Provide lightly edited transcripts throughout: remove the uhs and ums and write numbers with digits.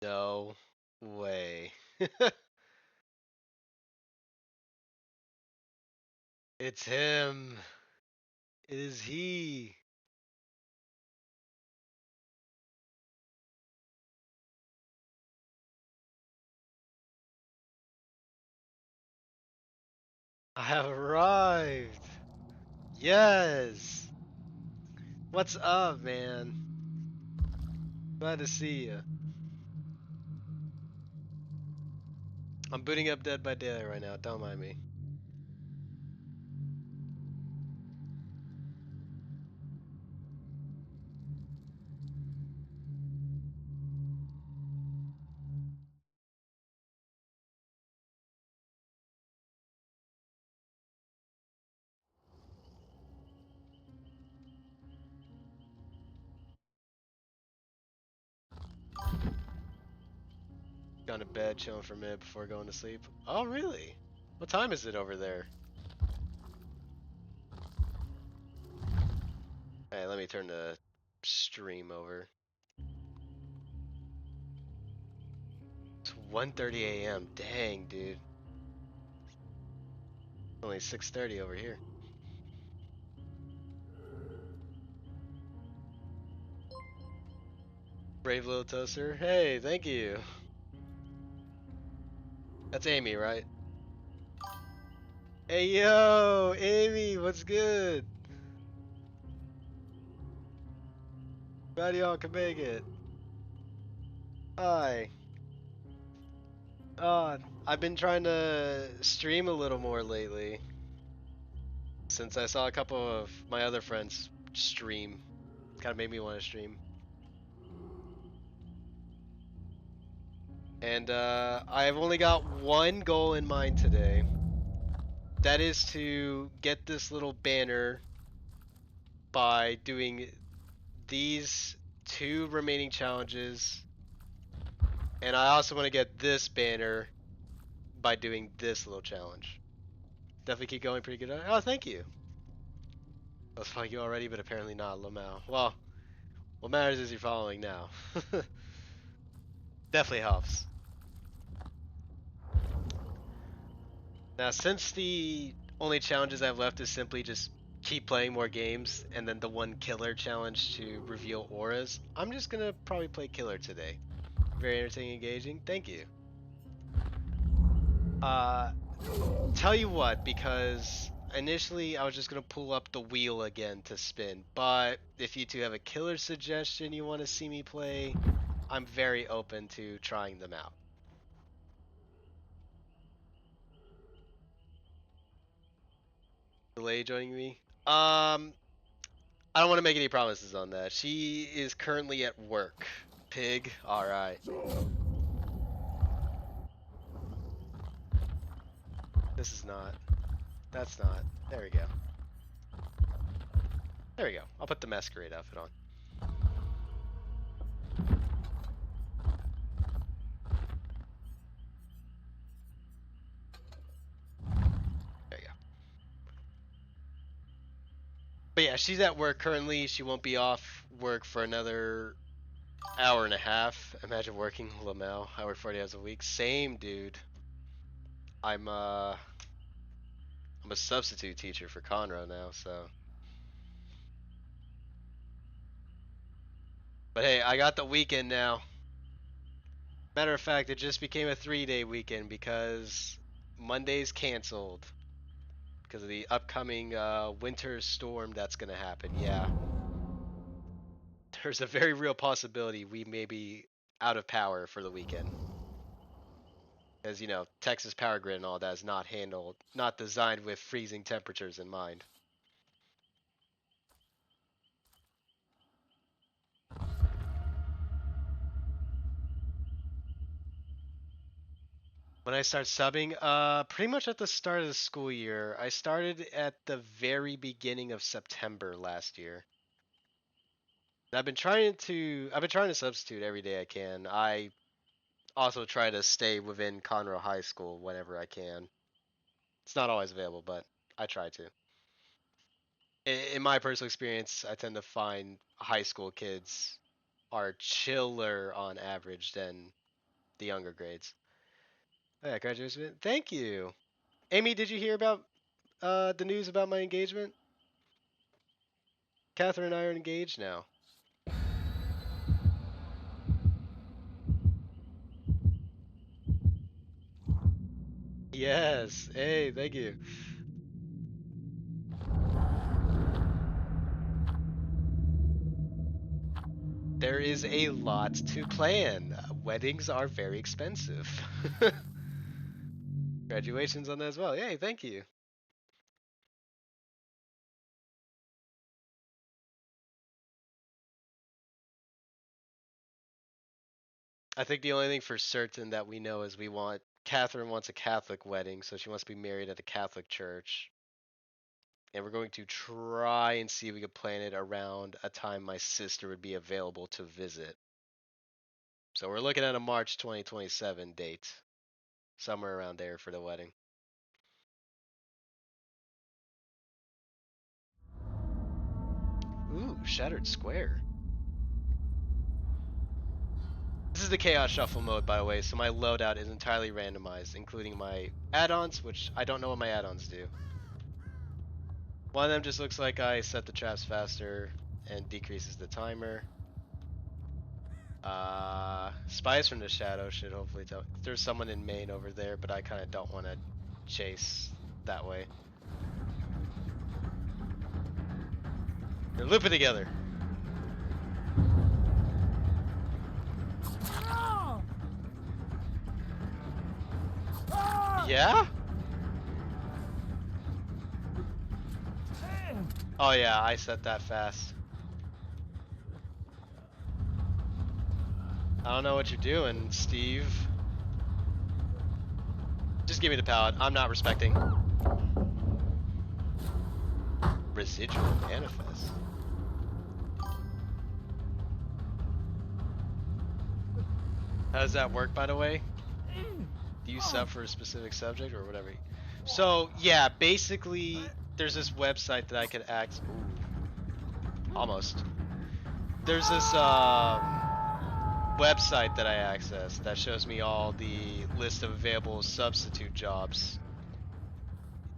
No way. It's him. It is he. I have arrived. Yes. What's up, man? Glad to see you. I'm booting up Dead by Daylight right now. Don't mind me. Gone to bed, chilling for a minute before going to sleep. Oh, really? What time is it over there? Hey, let me turn the stream over. It's 1:30 a.m. Dang, dude. Only 6:30 over here. Brave little toaster. Hey, thank you. That's Amy, right? Hey, yo, Amy, what's good? Glad y'all can make it. Hi. I've been trying to stream a little more lately since I saw a couple of my other friends stream. Kind of made me want to stream. And I've only got one goal in mind today. That is to get this little banner by doing these two remaining challenges. And I also want to get this banner by doing this little challenge. Definitely keep going pretty good. Oh, thank you. I was following you already, but apparently not, Lamau. Well, what matters is you're following now. Definitely helps. Now, since the only challenges I've left is simply just keep playing more games and then the one killer challenge to reveal auras, I'm just gonna probably play killer today. Very entertaining, engaging. Thank you. Uh, tell you what, because initially I was just gonna pull up the wheel again to spin, but if you two have a killer suggestion you want to see me play, I'm very open to trying them out. Delay joining me? I don't want to make any promises on that. She is currently at work. Pig. All right. This is not. That's not. There we go. There we go. I'll put the masquerade outfit on. There you go. But yeah, she's at work currently. She won't be off work for another hour and a half. Imagine working Lamel. I work 40 hours a week. Same, dude. I'm uh I'm a substitute teacher for Conroe now, so. But hey, I got the weekend now. Matter of fact, it just became a 3-day weekend because Monday's canceled because of the upcoming winter storm that's gonna happen. Yeah, there's a very real possibility we may be out of power for the weekend. As you know, Texas power grid and all that is not designed with freezing temperatures in mind. When I start subbing, pretty much at the start of the school year. I started at the very beginning of September last year. I've been trying to substitute every day I can. I also try to stay within Conroe High School whenever I can. It's not always available, but I try to. In my personal experience, I tend to find high school kids are chiller on average than the younger grades. Oh, yeah, graduation. Thank you. Amy, did you hear about the news about my engagement? Catherine and I are engaged now. Yes. Hey, thank you. There is a lot to plan. Weddings are very expensive. Graduation's on that as well. Yay, thank you. I think the only thing for certain that we know is Catherine wants a Catholic wedding, so she wants to be married at a Catholic church. And we're going to try and see if we can plan it around a time my sister would be available to visit. So we're looking at a March 2027 date, somewhere around there for the wedding. Ooh, Shattered Square. This is the Chaos Shuffle mode, by the way, so my loadout is entirely randomized, including my add-ons, which I don't know what my add-ons do. One of them just looks like I set the traps faster and decreases the timer. Spies from the Shadow should hopefully tell. There's someone in Maine over there, but I kind of don't want to chase that way. They're looping together. Yeah? Oh yeah, I set that fast. I don't know what you're doing, Steve. Just give me the pallet. I'm not respecting. Residual manifest. How does that work, by the way? Do you sub for a specific subject or whatever? So, yeah, basically, there's this website that I could access. Ooh. Almost. There's this website that I access that shows me all the list of available substitute jobs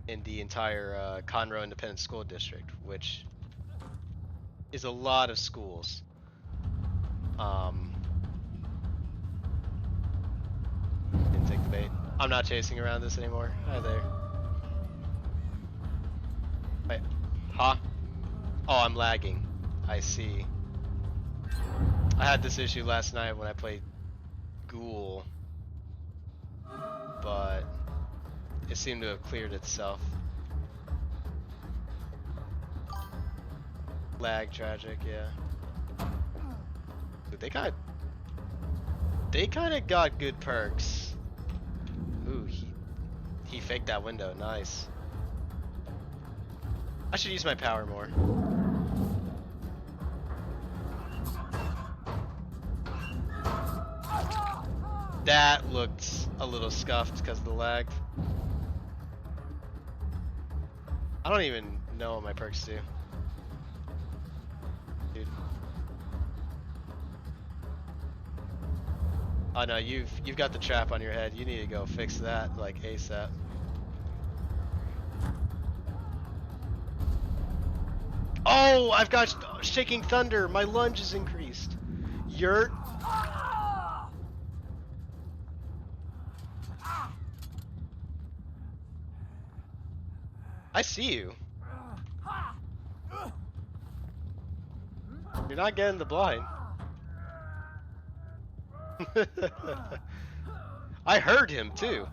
in the entire Conroe Independent School District, which is a lot of schools. Didn't take the bait. I'm not chasing around this anymore. Hi there. Wait. Huh? Oh, I'm lagging. I see. I had this issue last night when I played Ghoul, but it seemed to have cleared itself. Lag tragic, yeah. Dude, they kind of got good perks. Ooh, he faked that window. Nice. I should use my power more. That looked a little scuffed because of the lag. I don't even know what my perks do. Dude. Oh no, you've got the trap on your head. You need to go fix that like ASAP. Oh, I've got Shaking Thunder. My lunge is increased. Yurt. I see you. You're not getting the blind. I heard him too.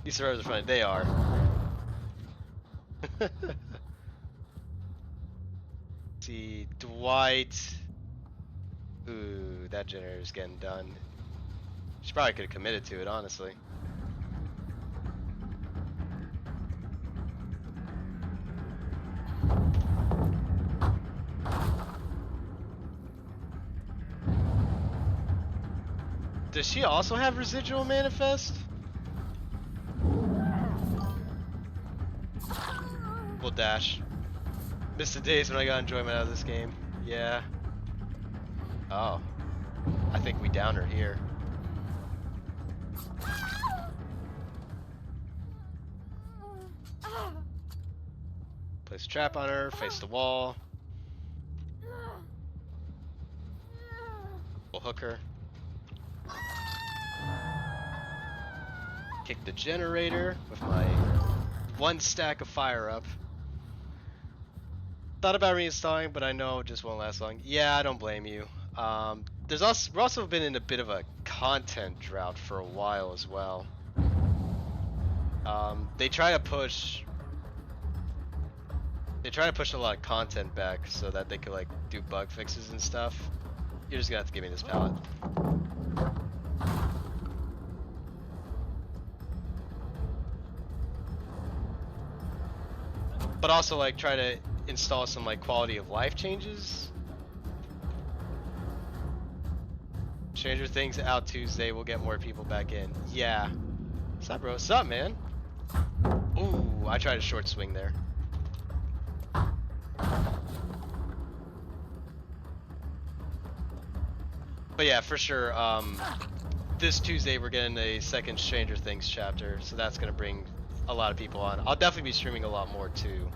These survivors are funny. They are. See, Dwight. Ooh, that generator's getting done. She probably could have committed to it, honestly. Does she also have residual manifest? We'll dash. Missed the days when I got enjoyment out of this game. Yeah. Oh. I think we down her here. Place a trap on her, face the wall. We'll hook her. Kick the generator with my 1 stack of fire up. Thought about reinstalling, but I know it just won't last long. Yeah, I don't blame you. We've also been in a bit of a content drought for a while as well. They try to push a lot of content back so that they could like do bug fixes and stuff. You're just gonna have to give me this pallet. But also like try to install some like quality of life changes. Stranger Things out Tuesday, we'll get more people back in. Yeah. What's up, bro? What's up, man? Ooh, I tried a short swing there. But yeah, for sure, this Tuesday we're getting a second Stranger Things chapter, so that's gonna bring a lot of people on. I'll definitely be streaming a lot more too.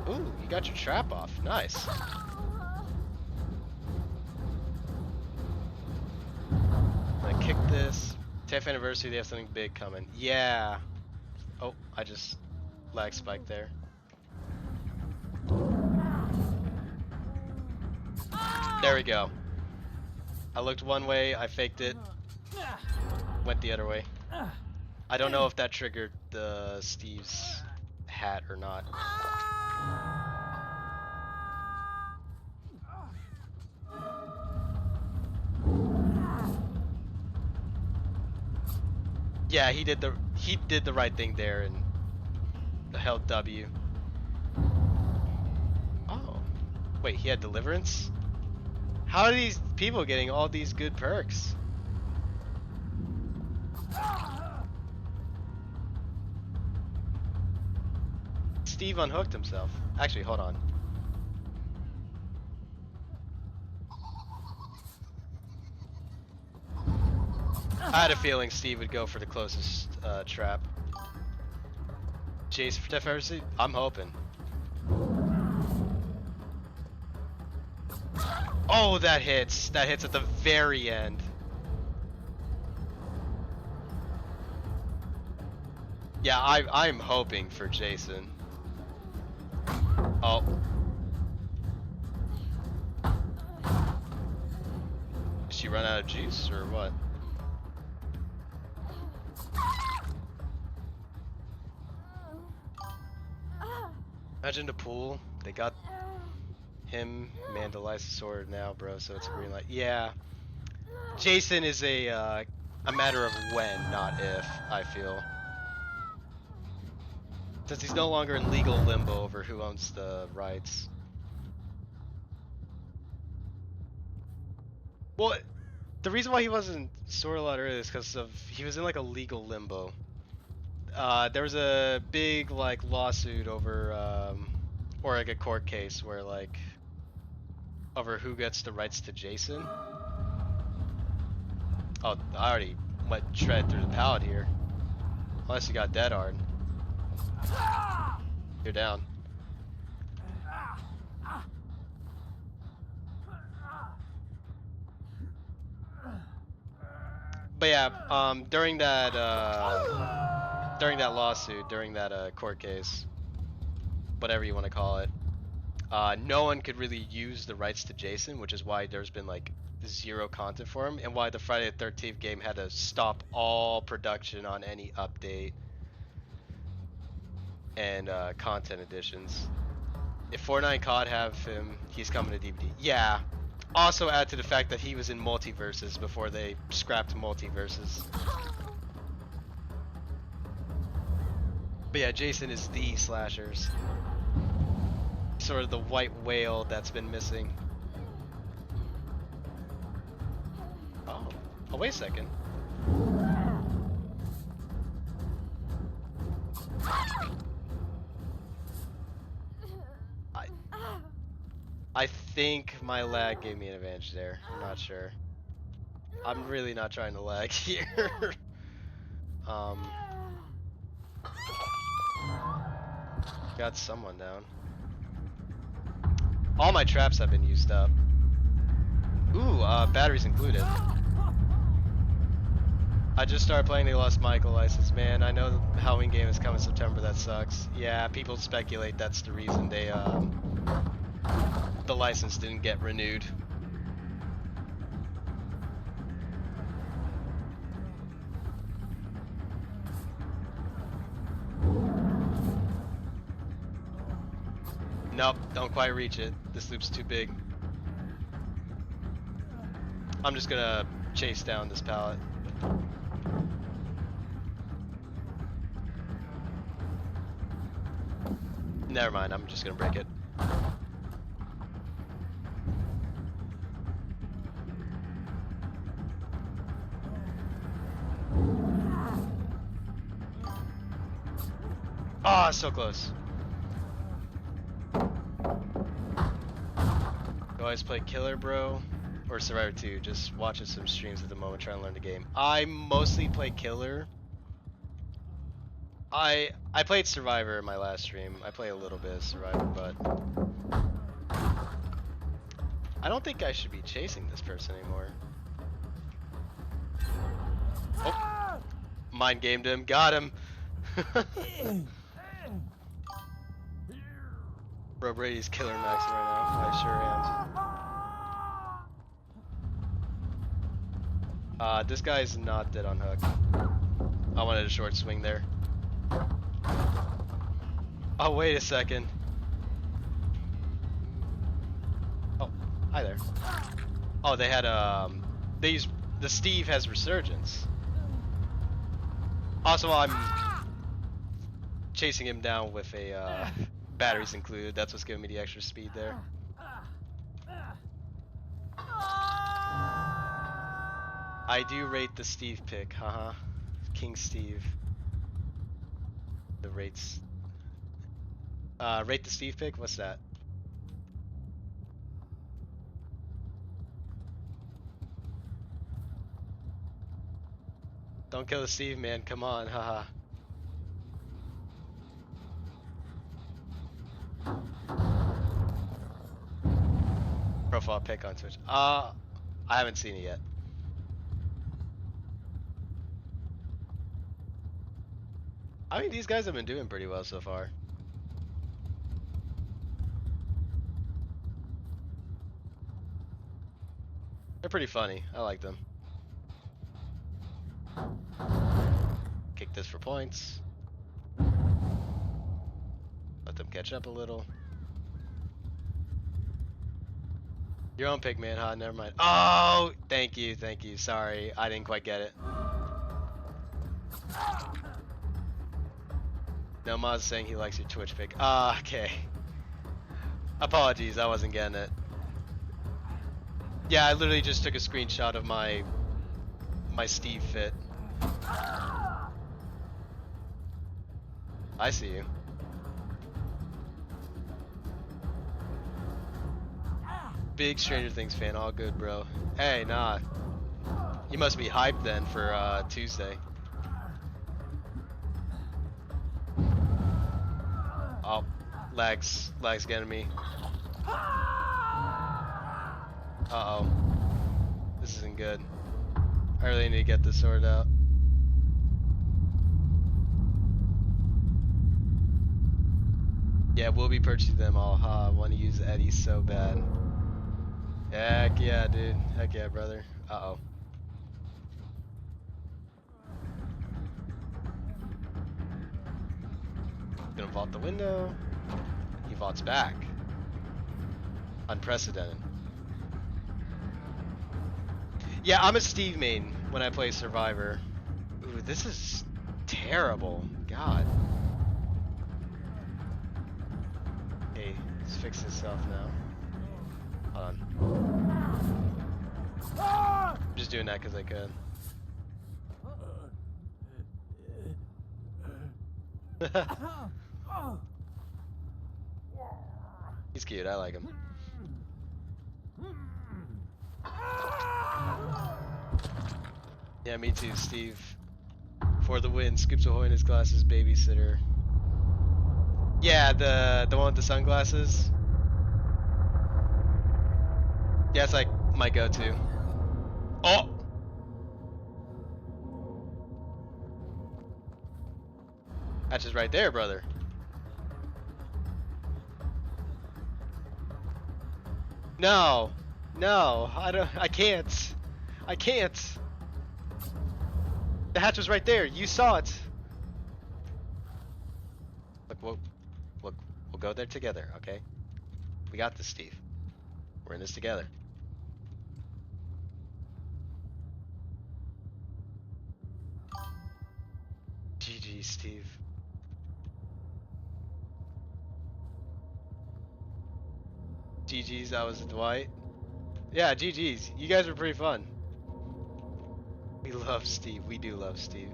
Ooh, you got your trap off. Nice. I'm gonna kick this. 10th anniversary, they have something big coming. Yeah. Oh, I just lag spiked there. There we go. I looked one way, I faked it. Went the other way. I don't know if that triggered the Steve's hat or not. Yeah, he did the right thing there and held W. Oh. Wait, he had deliverance? How are these people getting all these good perks? Steve unhooked himself. Actually, hold on. I had a feeling Steve would go for the closest trap. Jace for Death, I'm hoping. Oh, that hits. That hits at the very end. Yeah, I'm hoping for Jason. Oh. Did she run out of juice or what? Imagine the pool. They got him, Mandalize the sword now, bro, so it's a green light. Yeah. Jason is a matter of when, not if, I feel. Since he's no longer in legal limbo over who owns the rights. Well, the reason why he wasn't sorted a lot earlier is because he was in like a legal limbo. There was a big like lawsuit over, or like a court case where like, over who gets the rights to Jason. Oh, I already went tread through the pallet here. Unless you got dead hard. You're down. But yeah, during that lawsuit, during that court case, whatever you want to call it, no one could really use the rights to Jason, which is why there's been like 0 content for him, and why the Friday the 13th game had to stop all production on any update and content additions. If Fortnite COD have him, he's coming to DVD. Yeah. Also add to the fact that he was in multiverses before they scrapped multiverses. But yeah, Jason is the slashers. Sort of the white whale that's been missing. Oh, wait a second. I think my lag gave me an advantage there. I'm not sure. I'm really not trying to lag here. um, got someone down. All my traps have been used up. Ooh, batteries included. I just started playing the Lost Michael license, man. I know the Halloween game is coming September. That sucks. Yeah, people speculate that's the reason they the license didn't get renewed. Nope, don't quite reach it. This loop's too big. I'm just gonna chase down this pallet. Never mind, I'm just gonna break it. Ah, oh, so close. You always play Killer, bro? Or Survivor 2? Just watching some streams at the moment, trying to learn the game. I mostly play Killer. I played Survivor in my last stream. I play a little bit of Survivor, but I don't think I should be chasing this person anymore. Oh, mind gamed him. Got him. Bro, Brady's killer maxing right now. I sure am. This guy's not dead on hook. I wanted a short swing there. Oh, wait a second. Oh, hi there. Oh, they had they used the Steve has resurgence. Also, I'm chasing him down with a batteries included. That's what's giving me the extra speed there. I do rate the Steve pick, haha. King Steve. The rates. Rate the Steve pick? What's that? Don't kill the Steve, man. Come on, haha. Profile pick on Twitch. I haven't seen it yet. I mean, these guys have been doing pretty well so far. They're pretty funny. I like them. Kick this for points. Let them catch up a little. Your own pick, man, huh? Never mind. Oh, thank you, thank you. Sorry, I didn't quite get it. No, Maz saying he likes your Twitch pick. Ah, okay. Apologies, I wasn't getting it. Yeah, I literally just took a screenshot of my Steve fit. I see you. Big Stranger Things fan, all good, bro. Hey, nah. You must be hyped then for Tuesday. Oh, lag's getting me. Uh-oh. This isn't good. I really need to get this sorted out. Yeah, we'll be purchasing them all. I want to use Eddie so bad. Heck yeah, dude. Heck yeah, brother. Uh-oh. Gonna vault the window. He vaults back. Unprecedented. Yeah, I'm a Steve main when I play Survivor. Ooh, this is terrible. God. Hey, it's fixed itself now. Hold on. I'm just doing that because I could. He's cute, I like him. Yeah, me too, Steve. For the win, Scoops Ahoy and his glasses babysitter. Yeah, the one with the sunglasses. Yeah, it's like my go-to. Oh, that's just right there, brother. No, no, I don't. I can't. I can't. The hatch was right there. You saw it. Look, look, we'll go there together, okay? We got this, Steve. We're in this together. GG, Steve. GG's. I was Dwight. Yeah, GG's. You guys were pretty fun. We love Steve. We do love Steve.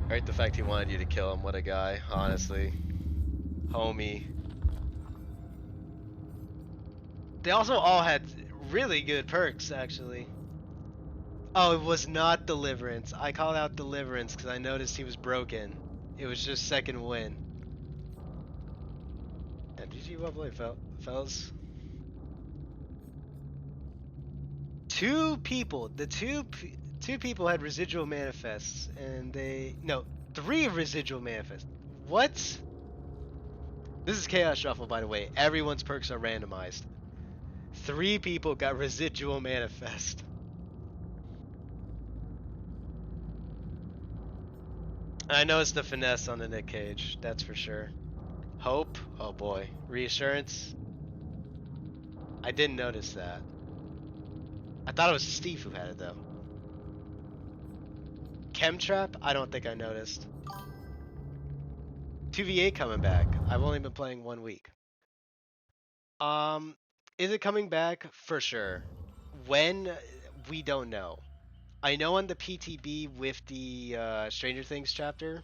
Right, the fact he wanted you to kill him. What a guy, honestly. Homie. They also all had really good perks, actually. Oh, it was not Deliverance. I called out Deliverance because I noticed he was broken. It was just second win. Yeah, GG, well played, fellas. Two people, two people had residual manifests, and no, three residual manifests. What? This is Chaos Shuffle, by the way. Everyone's perks are randomized. Three people got residual manifest. I know it's the finesse on the Nick Cage, that's for sure. Hope? Oh boy. Reassurance? I didn't notice that. I thought it was Steve who had it though. Chemtrap? I don't think I noticed. 2v8 coming back. I've only been playing 1 week. Um, is it coming back? For sure. When? We don't know. I know on the PTB with the Stranger Things chapter,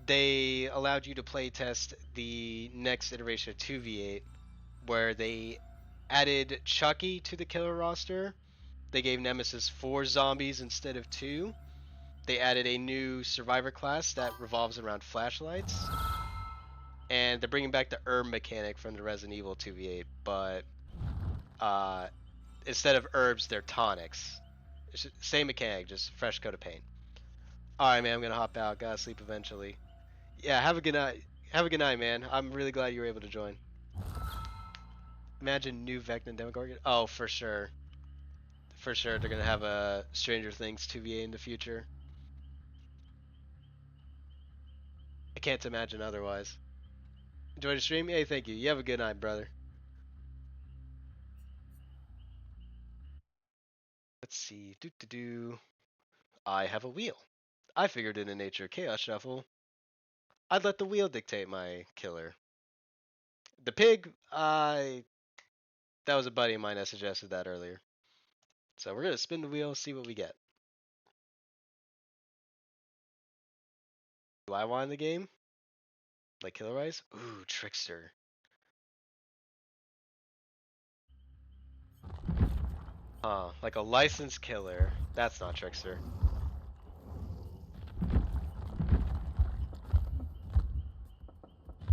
they allowed you to play test the next iteration of 2v8, where they added Chucky to the killer roster. They gave Nemesis 4 zombies instead of 2. They added a new survivor class that revolves around flashlights. And they're bringing back the herb mechanic from the Resident Evil 2v8, but uh, instead of herbs, they're tonics. It's same mechanic, just fresh coat of paint. All right, man, I'm gonna hop out. Gotta sleep eventually. Yeah, have a good night. Have a good night, man. I'm really glad you were able to join. Imagine new Vecna Demogorgon. Oh, for sure. For sure, they're gonna have a Stranger Things 2v8 in the future. I can't imagine otherwise. Enjoy the stream? Hey, thank you. You have a good night, brother. Let's see. Do do do. I have a wheel. I figured in the nature of Chaos Shuffle, I'd let the wheel dictate my killer. The pig, that was a buddy of mine that suggested that earlier. So we're gonna spin the wheel, see what we get. Do I want in the game? Like killer wise? Ooh, trickster. Like a licensed killer. That's not trickster.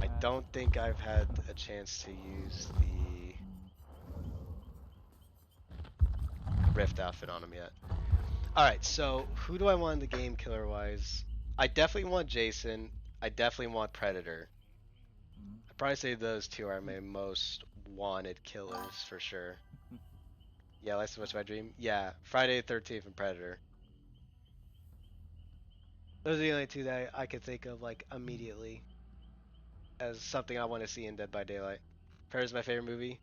I don't think I've had a chance to use the Rift outfit on him yet. Alright, so who do I want in the game killer wise? I definitely want Jason. I definitely want Predator. I'd probably say those two are my most wanted killers for sure. Yeah, License What's My Dream? Yeah, Friday the 13th and Predator. Those are the only two that I could think of like immediately as something I want to see in Dead by Daylight. Predator's my favorite movie.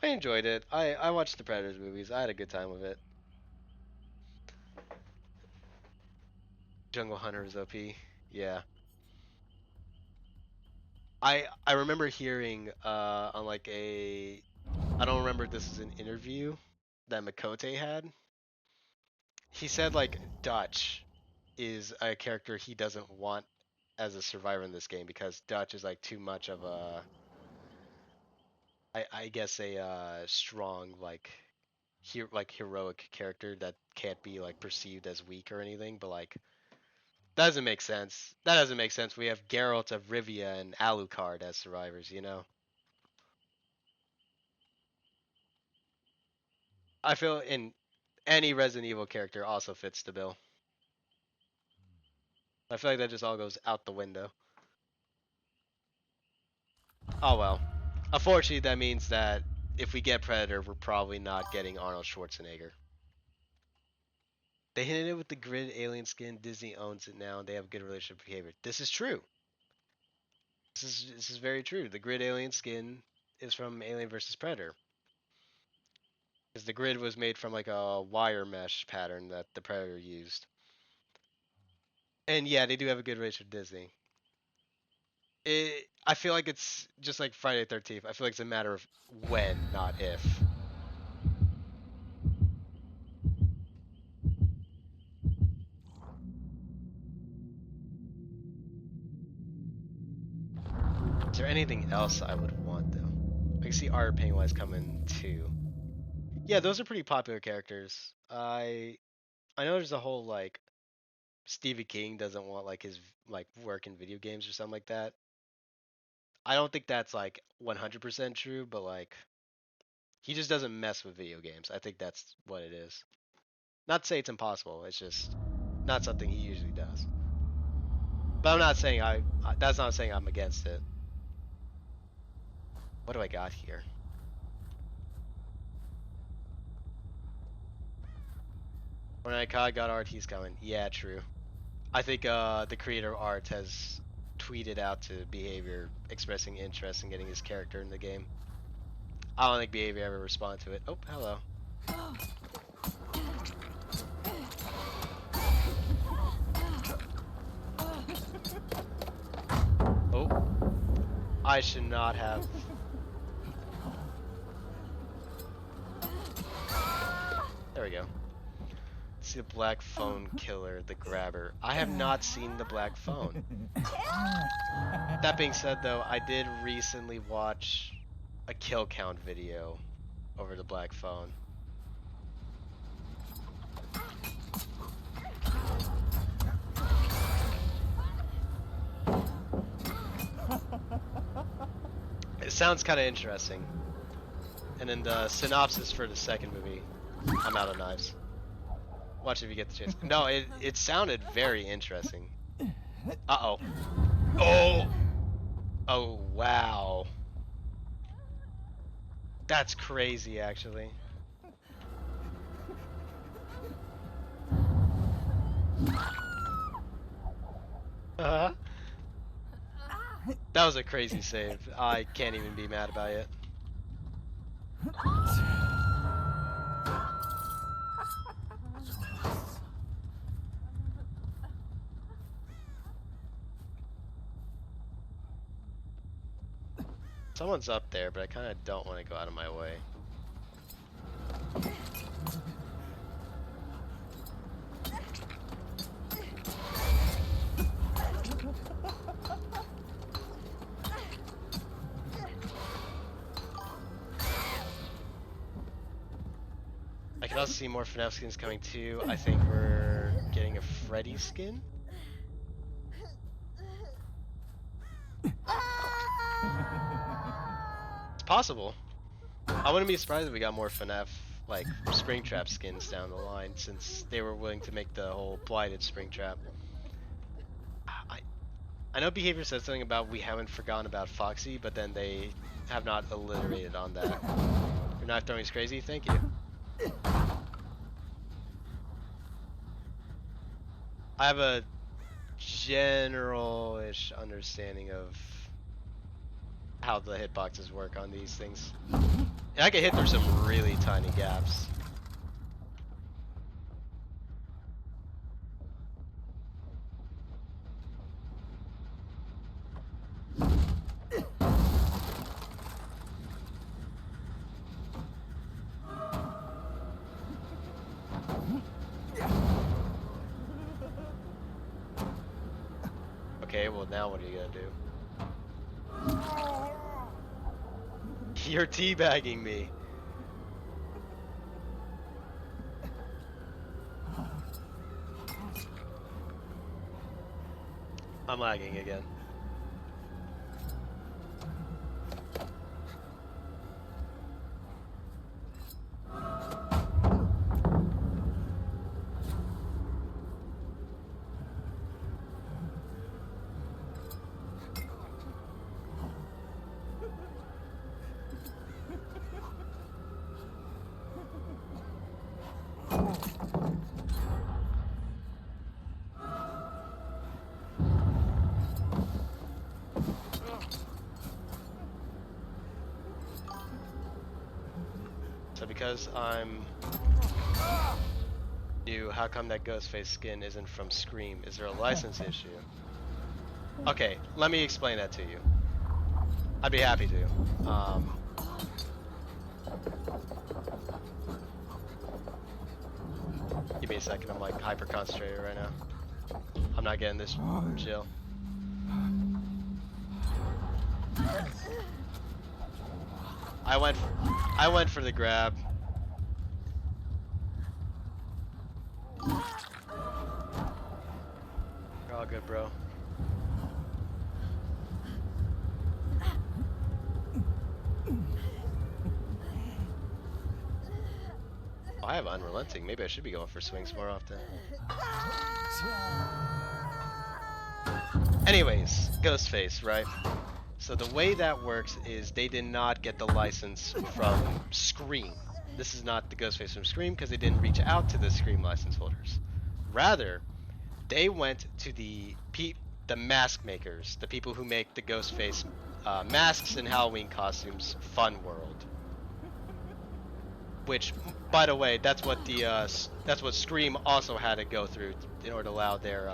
I enjoyed it. I watched the Predators movies. I had a good time with it. Jungle Hunter is OP. Yeah. I remember hearing on like a I don't remember if this is an interview that Makote had. He said like Dutch is a character he doesn't want as a survivor in this game because Dutch is like too much of a, I guess a strong like heroic character that can't be like perceived as weak or anything. But like that doesn't make sense. That doesn't make sense. We have Geralt of Rivia and Alucard as survivors. You know. I feel in any Resident Evil character also fits the bill. I feel like that just all goes out the window. Oh well. Unfortunately, that means that if we get Predator, we're probably not getting Arnold Schwarzenegger. They hinted it with the Grid alien skin. Disney owns it now, and they have good relationship behavior. This is true. This is very true. The Grid alien skin is from Alien vs Predator, because the Grid was made from like a wire mesh pattern that the Predator used. And yeah, they do have a good relationship with Disney. I feel like it's just like Friday the 13th. I feel like it's a matter of when, not if. Is there anything else I would want though? I can see Art Pennywise coming too. Yeah, those are pretty popular characters. I know there's a whole like Stephen King doesn't want like his like work in video games or something like that. I don't think that's like 100% true, but like he just doesn't mess with video games. I think that's what it is. Not to say it's impossible. It's just not something he usually does. But I'm not saying that's not saying I'm against it. What do I got here? When I got Art, he's coming. Yeah, true. I think the creator of Art has tweeted out to Behavior expressing interest in getting his character in the game. I don't think Behavior ever responded to it. Oh, hello. Oh, I should not have. There we go. Let's see the Black Phone Killer, the Grabber. I have not seen the Black Phone. That being said, though, I did recently watch a kill count video over the Black Phone. It sounds kind of interesting. And then the synopsis for the second movie, I'm out of knives. Watch if you get the chance. No, it sounded very interesting. Uh-oh. Oh! Oh, wow. That's crazy, actually. Uh-huh. That was a crazy save. I can't even be mad about it. Someone's up there, but I kind of don't want to go out of my way. I can also see more FNAF skins coming too. I think we're getting a Freddy skin. It's possible. I wouldn't be surprised if we got more FNAF like Springtrap skins down the line, since they were willing to make the whole blighted Springtrap. I know Behavior said something about we haven't forgotten about Foxy, but then they have not alliterated on that. Your knife throwing is crazy. Thank you. I have a general-ish understanding of how the hitboxes work on these things. And I get hit through some really tiny gaps. Okay, well now what are you gonna do? You're teabagging me. I'm lagging again. So because I'm new, how come that Ghostface skin isn't from Scream? Is there a license issue? Okay, let me explain that to you. I'd be happy to. Give me a second, I'm like hyper concentrated right now. I'm not getting this chill. I went for the grab. You're all good, bro. Oh, I have unrelenting. Maybe I should be going for swings more often. Anyways, Ghostface, right? So the way that works is they did not get the license from Scream. This is not the Ghostface from Scream because they didn't reach out to the Scream license holders. Rather, they went to the mask makers, the people who make the Ghostface masks and Halloween costumes, Fun World. Which, by the way, that's what Scream also had to go through in order to allow their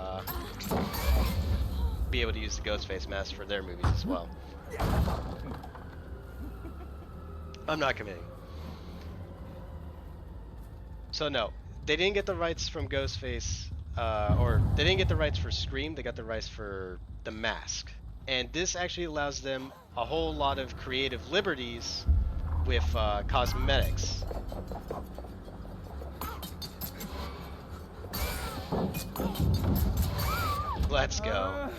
be able to use the Ghostface mask for their movies as well. I'm not committing. So no, they didn't get the rights from Ghostface, or they didn't get the rights for Scream. They got the rights for the mask, and this actually allows them a whole lot of creative liberties with cosmetics. Let's go.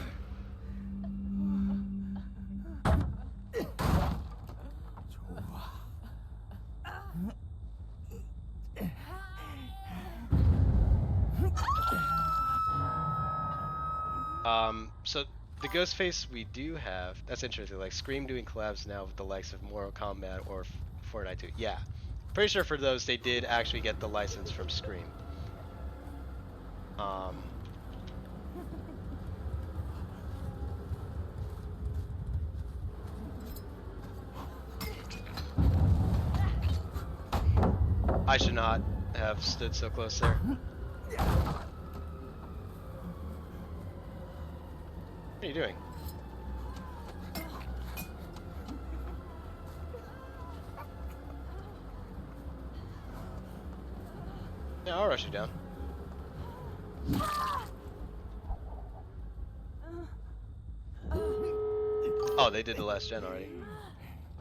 So the Ghostface we do have, that's interesting, like Scream doing collabs now with the likes of Mortal Kombat or Fortnite 2. Yeah. Pretty sure for those they did actually get the license from Scream. I should not have stood so close there. What are you doing? Yeah, I'll rush you down. Oh, they did the last gen already.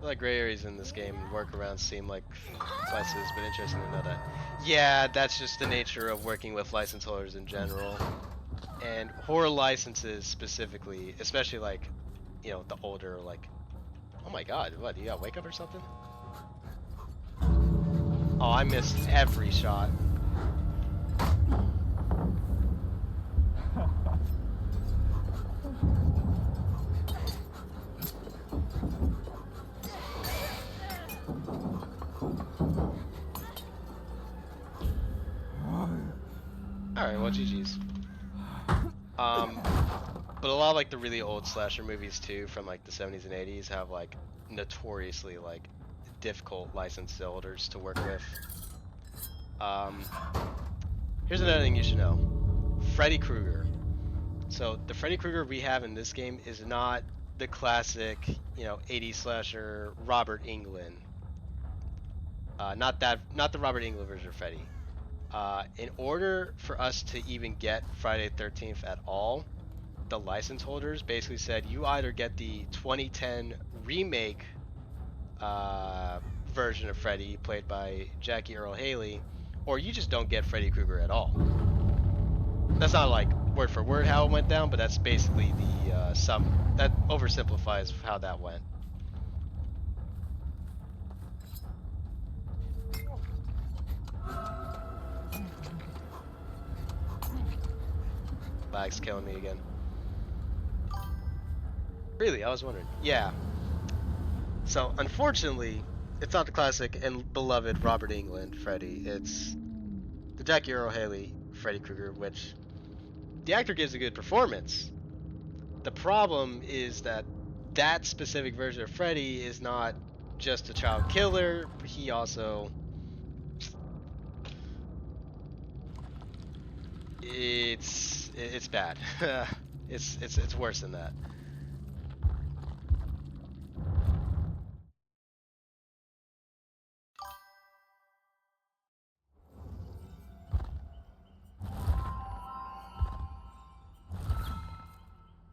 I like gray areas in this game and workarounds seem like licenses, but interesting to know that. Yeah, that's just the nature of working with license holders in general. And horror licenses specifically, especially like, you know, the older, like, oh my god, what, you got wake up or something? Oh, I missed every shot. Alright, well, GG's. But a lot of like the really old slasher movies too, from like the 70s and 80s, have like notoriously like difficult license holders to work with. Here's another thing you should know. Freddy Krueger. So the Freddy Krueger we have in this game is not the classic, you know, 80s slasher Robert Englund. Not the Robert Englund version of Freddy. In order for us to even get Friday the 13th at all, the license holders basically said you either get the 2010 remake version of Freddy played by Jackie Earl Haley, or you just don't get Freddy Krueger at all. That's not like word for word how it went down, but that's basically the that oversimplifies how that went. Lag's killing me again. Really, I was wondering. Yeah. So unfortunately, it's not the classic and beloved Robert Englund Freddy. It's the Jackie Earl Haley Freddy Krueger, which the actor gives a good performance. The problem is that that specific version of Freddy is not just a child killer. He also it's bad. It's worse than that.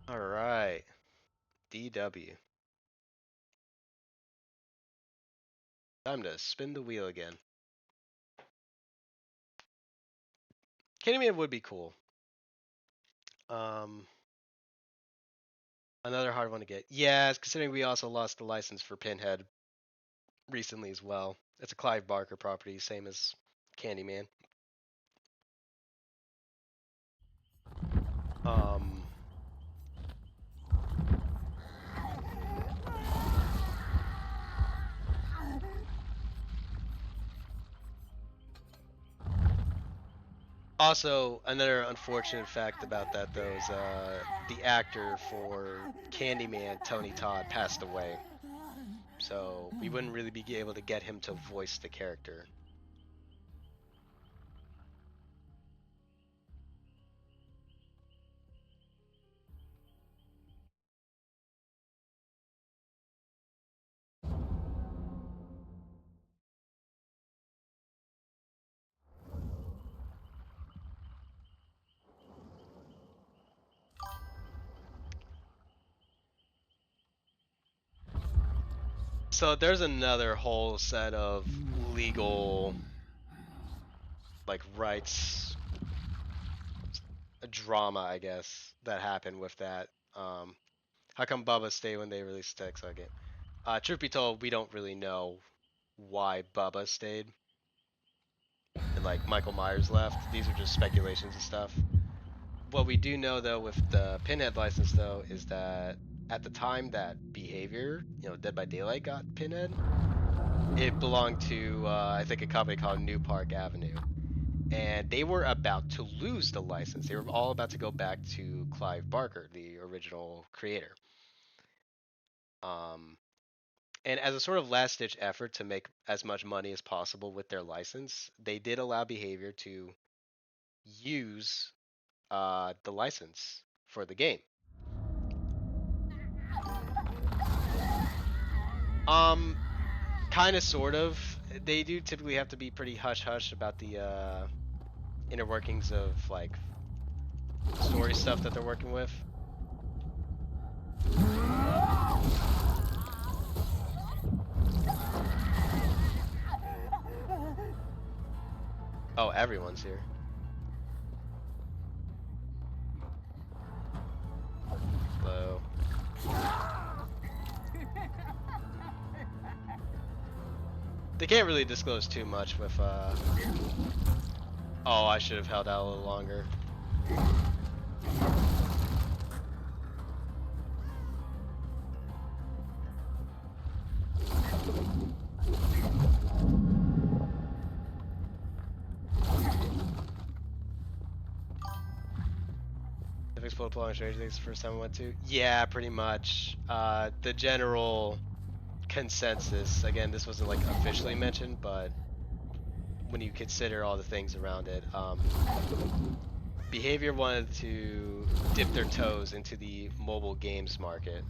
All right, DW. Time to spin the wheel again. Candyman would be cool. Um, Another hard one to get. Yeah, considering we also lost the license for Pinhead recently as well. It's a Clive Barker property, same as Candyman. Um, Also, another unfortunate fact about that though is the actor for Candyman, Tony Todd, passed away. So we wouldn't really be able to get him to voice the character. So there's another whole set of legal like rights drama, I guess, that happened with that. How come Bubba stayed when they released the Texas game? Truth be told, we don't really know why Bubba stayed and like Michael Myers left. These are just speculations and stuff. What we do know though with the Pinhead license though is that at the time that Behavior, Dead by Daylight got Pinhead, it belonged to I think a company called New Park Avenue, and they were about to lose the license. They were all about to go back to Clive Barker, the original creator. Um, and as a sort of last ditch effort to make as much money as possible with their license, they did allow Behavior to use the license for the game. Um, Kind of, sort of. They do typically have to be pretty hush hush about the inner workings of like story stuff that they're working with. Oh, everyone's here. Hello. They can't really disclose too much with Oh, I should have held out a little longer. If Explode Plot and Stranger Things the first time I went to? Yeah, pretty much. The general consensus, again, this wasn't like officially mentioned, but when you consider all the things around it, Behavior wanted to dip their toes into the mobile games market.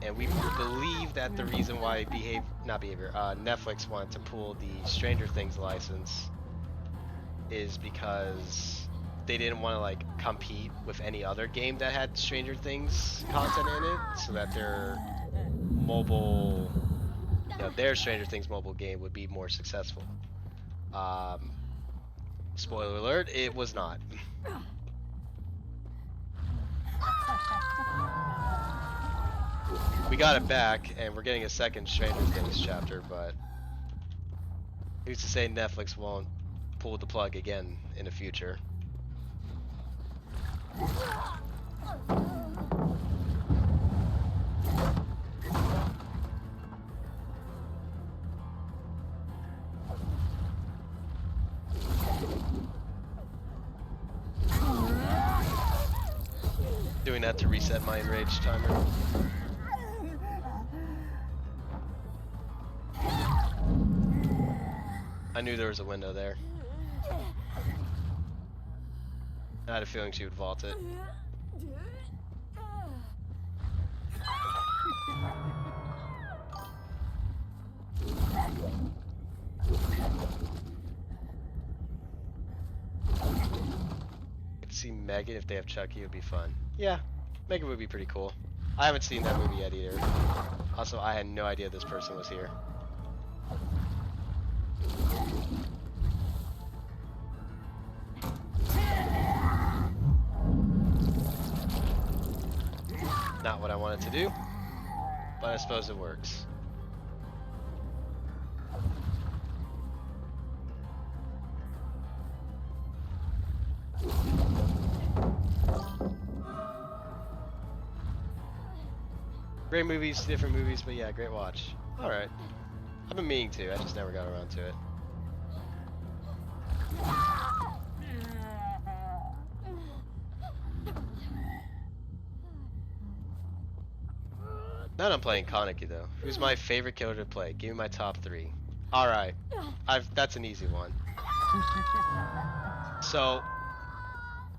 And we believe that the reason why Netflix wanted to pull the Stranger Things license is because they didn't want to like compete with any other game that had Stranger Things content in it, so that their mobile, their Stranger Things mobile game would be more successful. Um, Spoiler alert, it was not. We got it back, and we're getting a second Stranger Things chapter, but who's to say Netflix won't pull the plug again in the future? Doing that to reset my enrage timer. I knew there was a window there. I had a feeling she would vault it. Could see Megan if they have Chucky, it would be fun. Yeah, Megan would be pretty cool. I haven't seen that movie yet either. Also, I had no idea this person was here. Not what I wanted to do, but I suppose it works. Great movies, different movies, but yeah, great watch. Alright. I've been meaning to, I just never got around to it. Now that I'm playing Kaneki though. Who's my favorite killer to play? Give me my top 3. Alright. That's an easy one. So,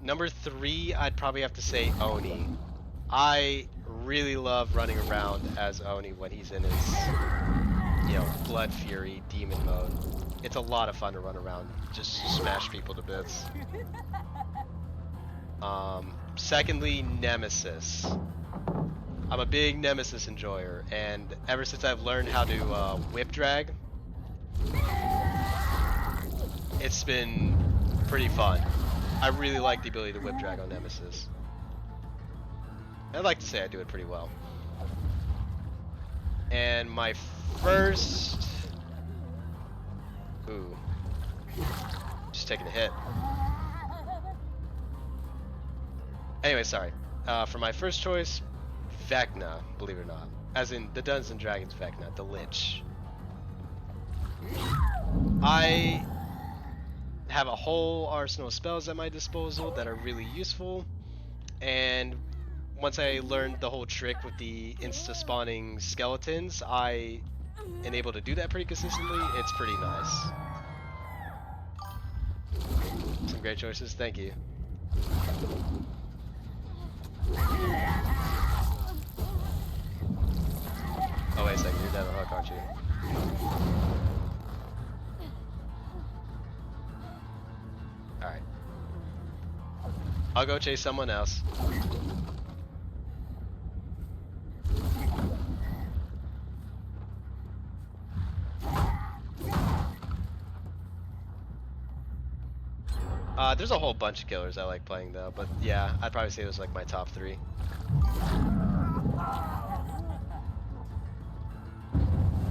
number 3, I'd probably have to say Oni. I really love running around as Oni when he's in his, Blood Fury demon mode. It's a lot of fun to run around, just smash people to bits. Secondly, Nemesis. I'm a big Nemesis enjoyer, and ever since I've learned how to whip drag, it's been pretty fun. I really like the ability to whip drag on Nemesis. I'd like to say I do it pretty well. And my first... Ooh. Just taking a hit. Anyway, sorry. For my first choice, Vecna, believe it or not. As in the Dungeons and Dragons Vecna, the Lich. I have a whole arsenal of spells at my disposal that are really useful, and once I learned the whole trick with the insta-spawning skeletons, I am able to do that pretty consistently. It's pretty nice. Some great choices, thank you. Oh wait a second, you're down the hook, aren't you? Alright. I'll go chase someone else. There's a whole bunch of killers I like playing though, but yeah, I'd probably say it was like my top 3.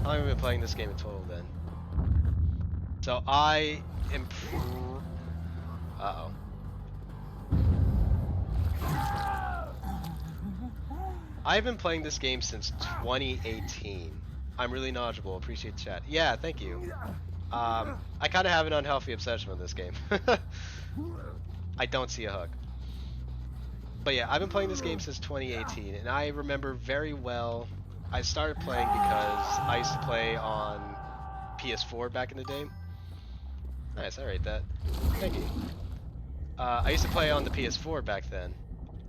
How long have we been playing this game in total then? So I am uh-oh. I've been playing this game since 2018. I'm really knowledgeable, appreciate the chat. Yeah, thank you. I kind of have an unhealthy obsession with this game. I don't see a hook. But yeah, I've been playing this game since 2018, and I remember very well, I started playing because I used to play on PS4 back in the day. Nice, I rate that. Thank you. I used to play on the PS4 back then,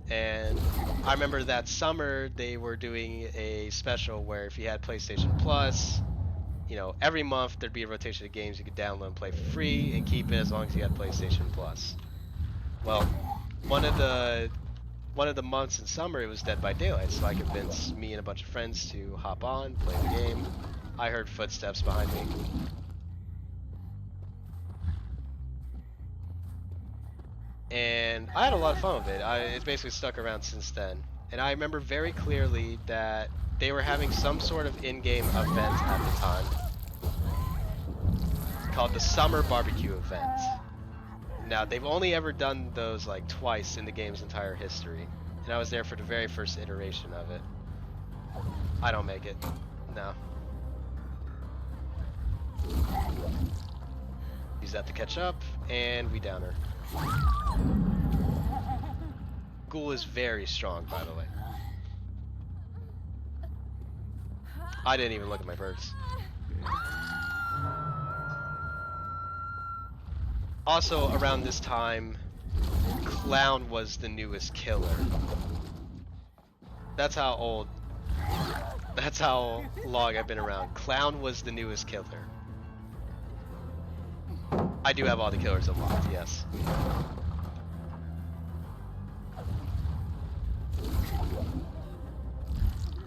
and I remember that summer they were doing a special where if you had PlayStation Plus, every month there'd be a rotation of games you could download and play for free and keep it as long as you had PlayStation Plus. Well, one of the months in summer it was Dead by Daylight, so I convinced me and a bunch of friends to hop on, play the game. I heard footsteps behind me. And I had a lot of fun with it. It's basically stuck around since then. And I remember very clearly that they were having some sort of in-game event at the time called the Summer Barbecue Event. Now, they've only ever done those like twice in the game's entire history. And I was there for the very first iteration of it. I don't make it. No. Use that to catch up, and we down her. Ghoul is very strong, by the way. I didn't even look at my birds. Also, around this time, Clown was the newest killer. That's how old. That's how long I've been around. Clown was the newest killer. I do have all the killers unlocked, yes.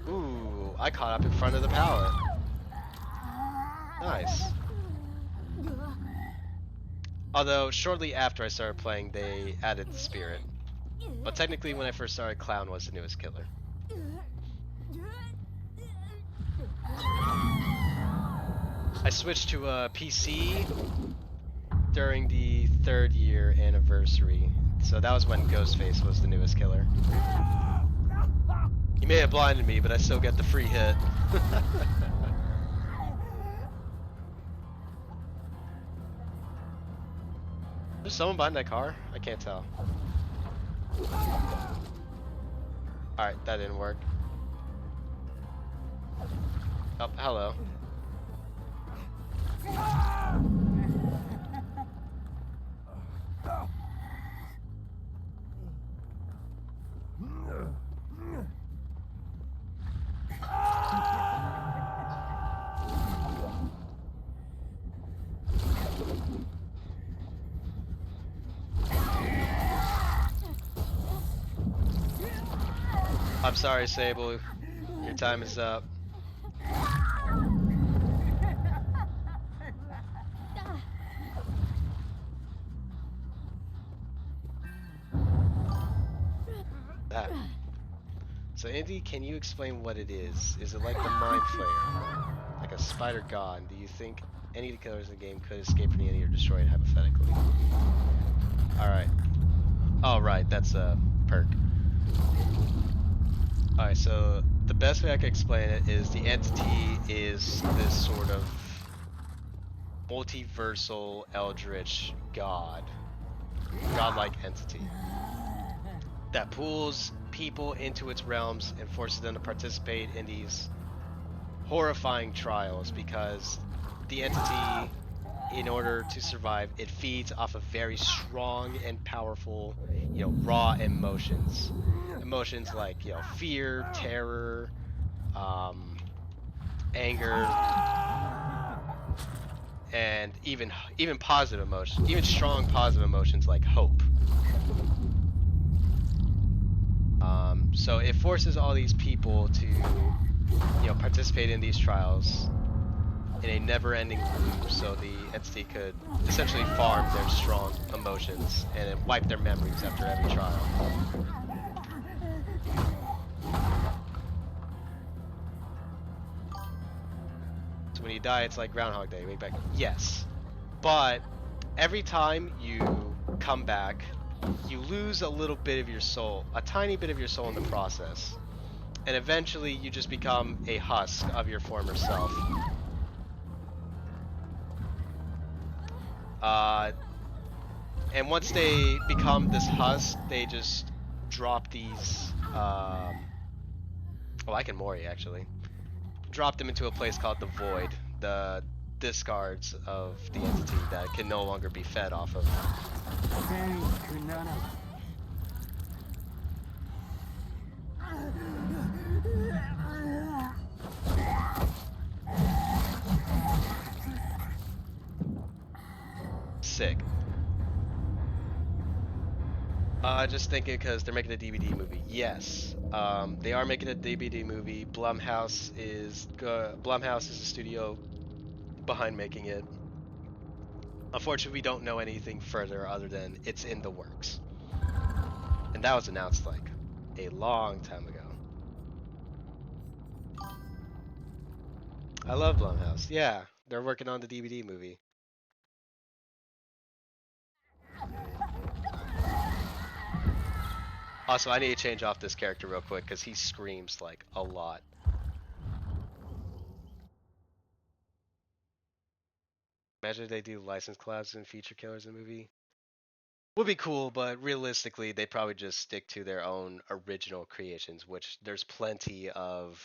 Ooh, I caught up in front of the pallet. Nice. Although, shortly after I started playing, they added the spirit. But technically, when I first started, Clown was the newest killer. I switched to a PC during the 3rd year anniversary. So that was when Ghostface was the newest killer. He may have blinded me, but I still get the free hit. There's someone behind that car? I can't tell. Alright, that didn't work. Oh, hello. I'm sorry, Sable. Your time is up. That. So, Andy, can you explain what it is? Is it like the Mind Flayer? Like a spider god? Do you think any of the killers in the game could escape from the enemy or destroy it hypothetically? Alright. Oh, right, that's a perk. Alright, so the best way I can explain it is the entity is this sort of multiversal eldritch godlike entity that pulls people into its realms and forces them to participate in these horrifying trials because the entity, in order to survive, it feeds off of very strong and powerful, raw emotions. Emotions like, fear, terror, anger, and even positive emotions, even strong positive emotions like hope. So it forces all these people to, participate in these trials in a never-ending loop, so the entity could essentially farm their strong emotions and then wipe their memories after every trial. So when you die, it's like Groundhog Day. You wake back. Yes, but every time you come back, you lose a little bit of your soul, a tiny bit of your soul in the process, and eventually you just become a husk of your former self. And once they become this husk, they just drop these, I can Mori actually. Drop them into a place called the Void, the discards of the entity that can no longer be fed off of. Sick. Just thinking because they're making a DVD movie. Yes, they are making a DVD movie. Blumhouse is the studio behind making it. Unfortunately, we don't know anything further other than it's in the works, and that was announced like a long time ago. I love Blumhouse. Yeah, they're working on the DVD movie. Also, I need to change off this character real quick because he screams like a lot. Imagine if they do license collabs and feature killers in the movie. Would be cool, but realistically, they probably just stick to their own original creations, which there's plenty of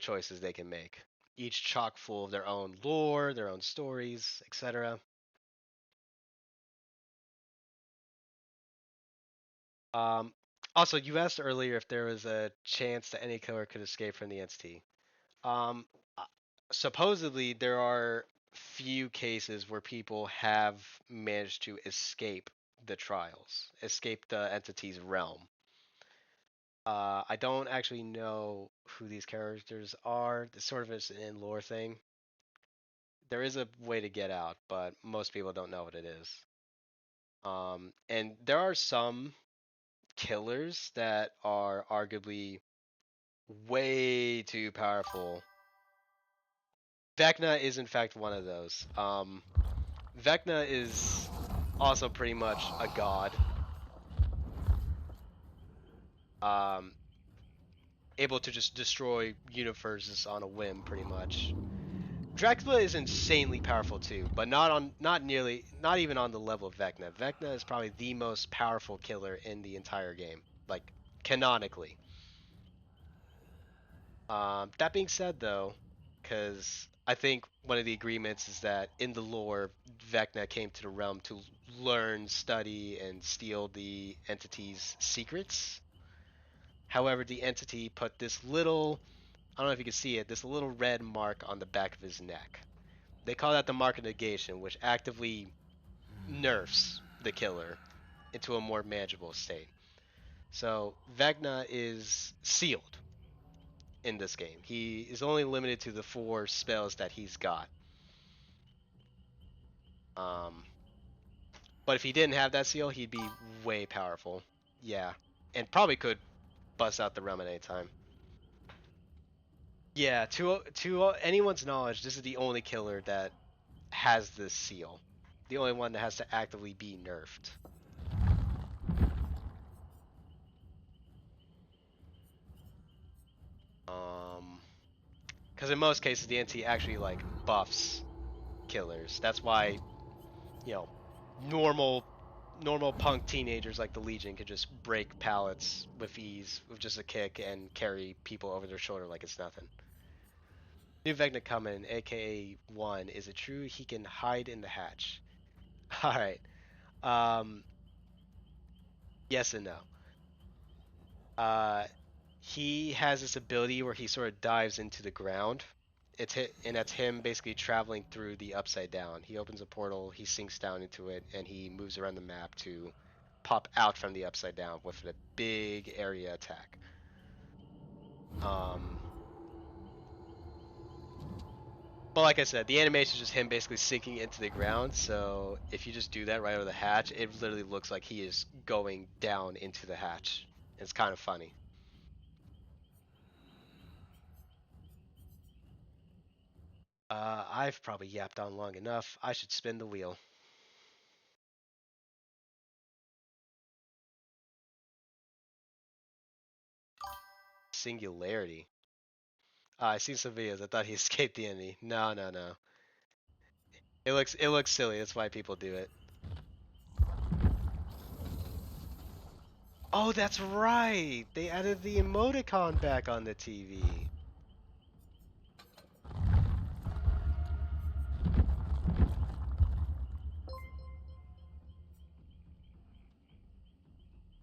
choices they can make. Each chock full of their own lore, their own stories, etc. Um, Also, you asked earlier if there was a chance that any killer could escape from the entity. Um, uh, Supposedly, there are few cases where people have managed to escape the trials, escape the entity's realm. I don't actually know who these characters are. It's sort of an in lore thing. There is a way to get out, but most people don't know what it is. And there are some killers that are arguably way too powerful. Vecna is in fact one of those. Vecna is also pretty much a god, um, able to just destroy universes on a whim, pretty much. Dracula is insanely powerful too, but not even on the level of Vecna. Vecna is probably the most powerful killer in the entire game, like canonically. That being said, though, because I think one of the agreements is that in the lore, Vecna came to the realm to learn, study, and steal the entity's secrets. However, the entity put this little, I don't know if you can see it, this little red mark on the back of his neck. They call that the mark of negation, which actively nerfs the killer into a more manageable state. So Vecna is sealed in this game. He is only limited to the four spells that he's got. Um, but if he didn't have that seal, he'd be way powerful. Yeah, and probably could bust out the realm at any time. Yeah, to anyone's knowledge, this is the only killer that has this seal. The only one that has to actively be nerfed. Um, because in most cases the NT actually like buffs killers. That's why you know normal normal punk teenagers like the Legion could just break pallets with ease with just a kick and carry people over their shoulder like it's nothing. New Vecna coming, aka one. Is it true he can hide in the hatch? All right. Um, yes and no. Uh, he has this ability where he sort of dives into the ground. And that's him basically traveling through the upside down. He opens a portal, he sinks down into it, and he moves around the map to pop out from the upside down with a big area attack. Um, but like I said, the animation is just him basically sinking into the ground. So if you just do that right over the hatch, it literally looks like he is going down into the hatch. It's kind of funny. I've probably yapped on long enough. I should spin the wheel. Singularity. I seen some videos. I thought he escaped the enemy. No, no, no. It looks silly. That's why people do it. Oh, that's right. They added the emoticon back on the TV.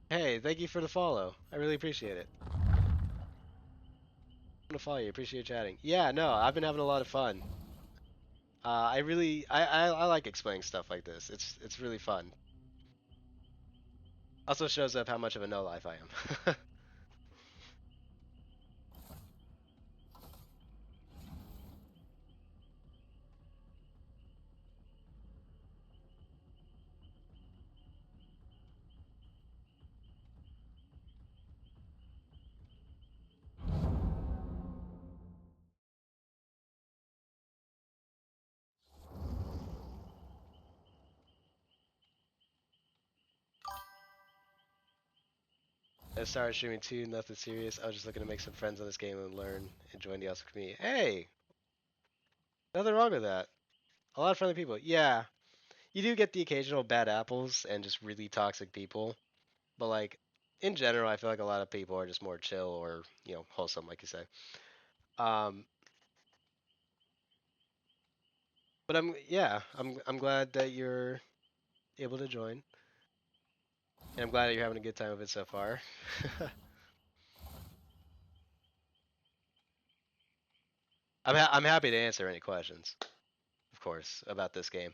Hey, thank you for the follow. I really appreciate it. I'm gonna follow you. Appreciate chatting. Yeah, no, I've been having a lot of fun. I really I like explaining stuff like this. It's really fun. Also shows up how much of a no life I am. I started streaming too, nothing serious. I was just looking to make some friends on this game and learn and join the awesome community. Hey, nothing wrong with that. A lot of friendly people. Yeah, you do get the occasional bad apples and just really toxic people, but like in general, I feel like a lot of people are just more chill or wholesome, like you say. Um, but I'm glad that you're able to join, and I'm glad that you're having a good time with it so far. I'm happy to answer any questions, of course, about this game.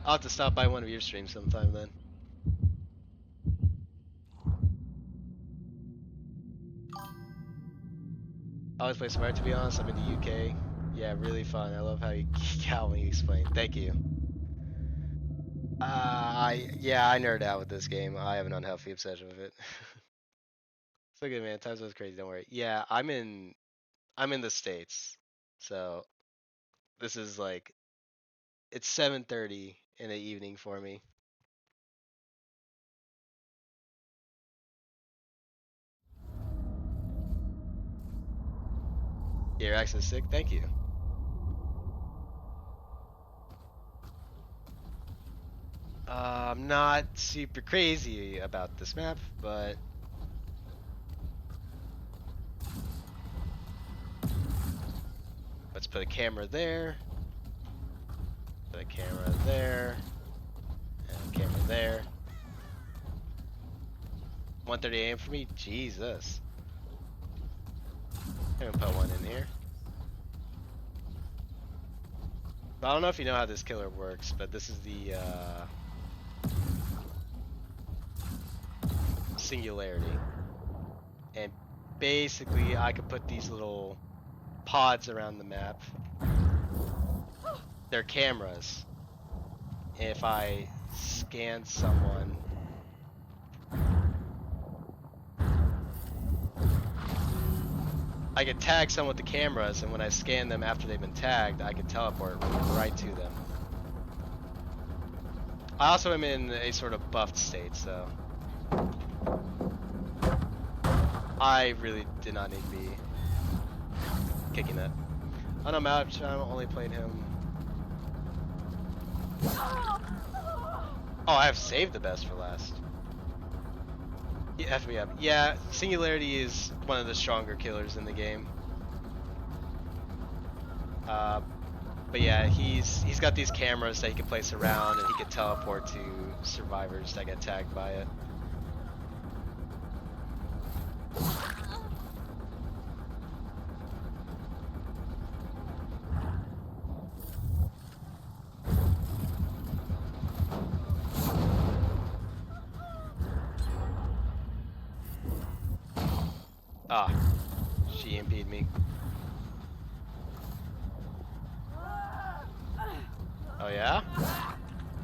I'll have to stop by one of your streams sometime then. I always play Smart, to be honest. I'm in the UK. Yeah, really fun. I love how you geek out when you explain. Thank you. I nerd out with this game. I have an unhealthy obsession with it. So good, man. Times was crazy. Don't worry. Yeah, I'm in the States, so this is like it's 7:30 in the evening for me. Your accent's sick. Thank you. I'm not super crazy about this map, but let's put a camera there. Put a camera there. And a camera there. 1:30 a.m. for me? Jesus. I'm gonna put one in here. I don't know if you know how this killer works, but this is the singularity. And basically, I could put these little pods around the map. They're cameras. If I scan someone, I could tag someone with the cameras, and when I scan them after they've been tagged, I could teleport right to them. I also am in a sort of buffed state, so I really did not need to be kicking that. On a map, I only played him. Oh, I have saved the best for last. Yeah, F me up. Yeah, Singularity is one of the stronger killers in the game. But yeah, he's got these cameras that he can place around, and he can teleport to survivors that get tagged by it. Ah, she impeded me. Oh yeah?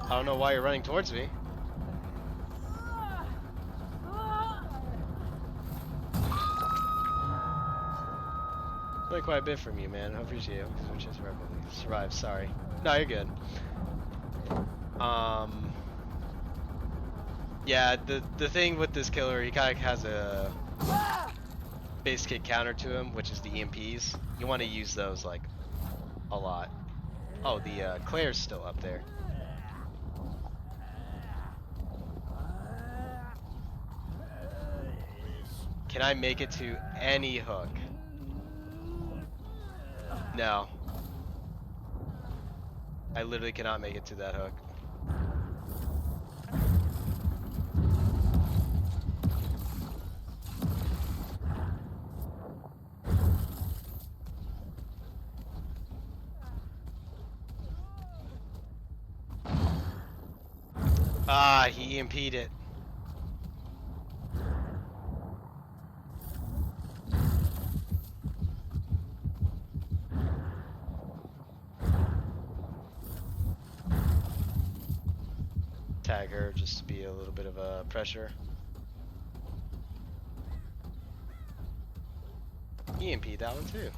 I don't know why you're running towards me. Really quite a bit from you, man. I appreciate it. Survive. Sorry. No, you're good. Yeah, the thing with this killer, he kind of has a base kit counter to him, which is the EMPs. You want to use those like a lot. Oh, the Claire's still up there. Can I make it to any hook? No. I literally cannot make it to that hook. Ah, he EMP'd it. Tag her just to be a little bit of a pressure. EMP'd that one too.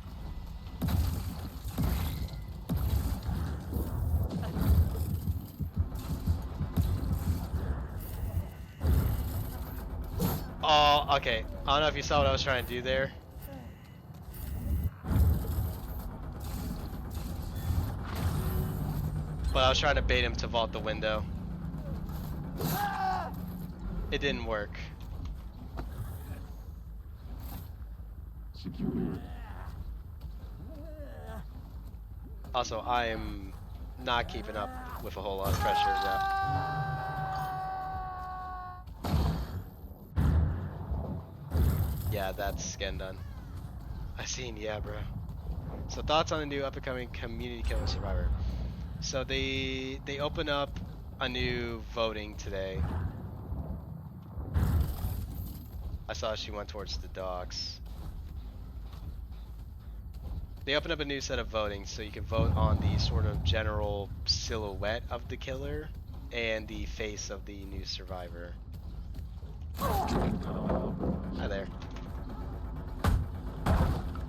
Oh, okay. I don't know if you saw what I was trying to do there. But I was trying to bait him to vault the window. It didn't work. Also, I am not keeping up with a whole lot of pressure yet. Yeah, that's skin done. I seen, yeah, bro. So thoughts on the new up-and-coming community killing survivor? So they open up a new voting today. I saw she went towards the docks. They open up a new set of voting, so you can vote on the sort of general silhouette of the killer and the face of the new survivor. Hi there.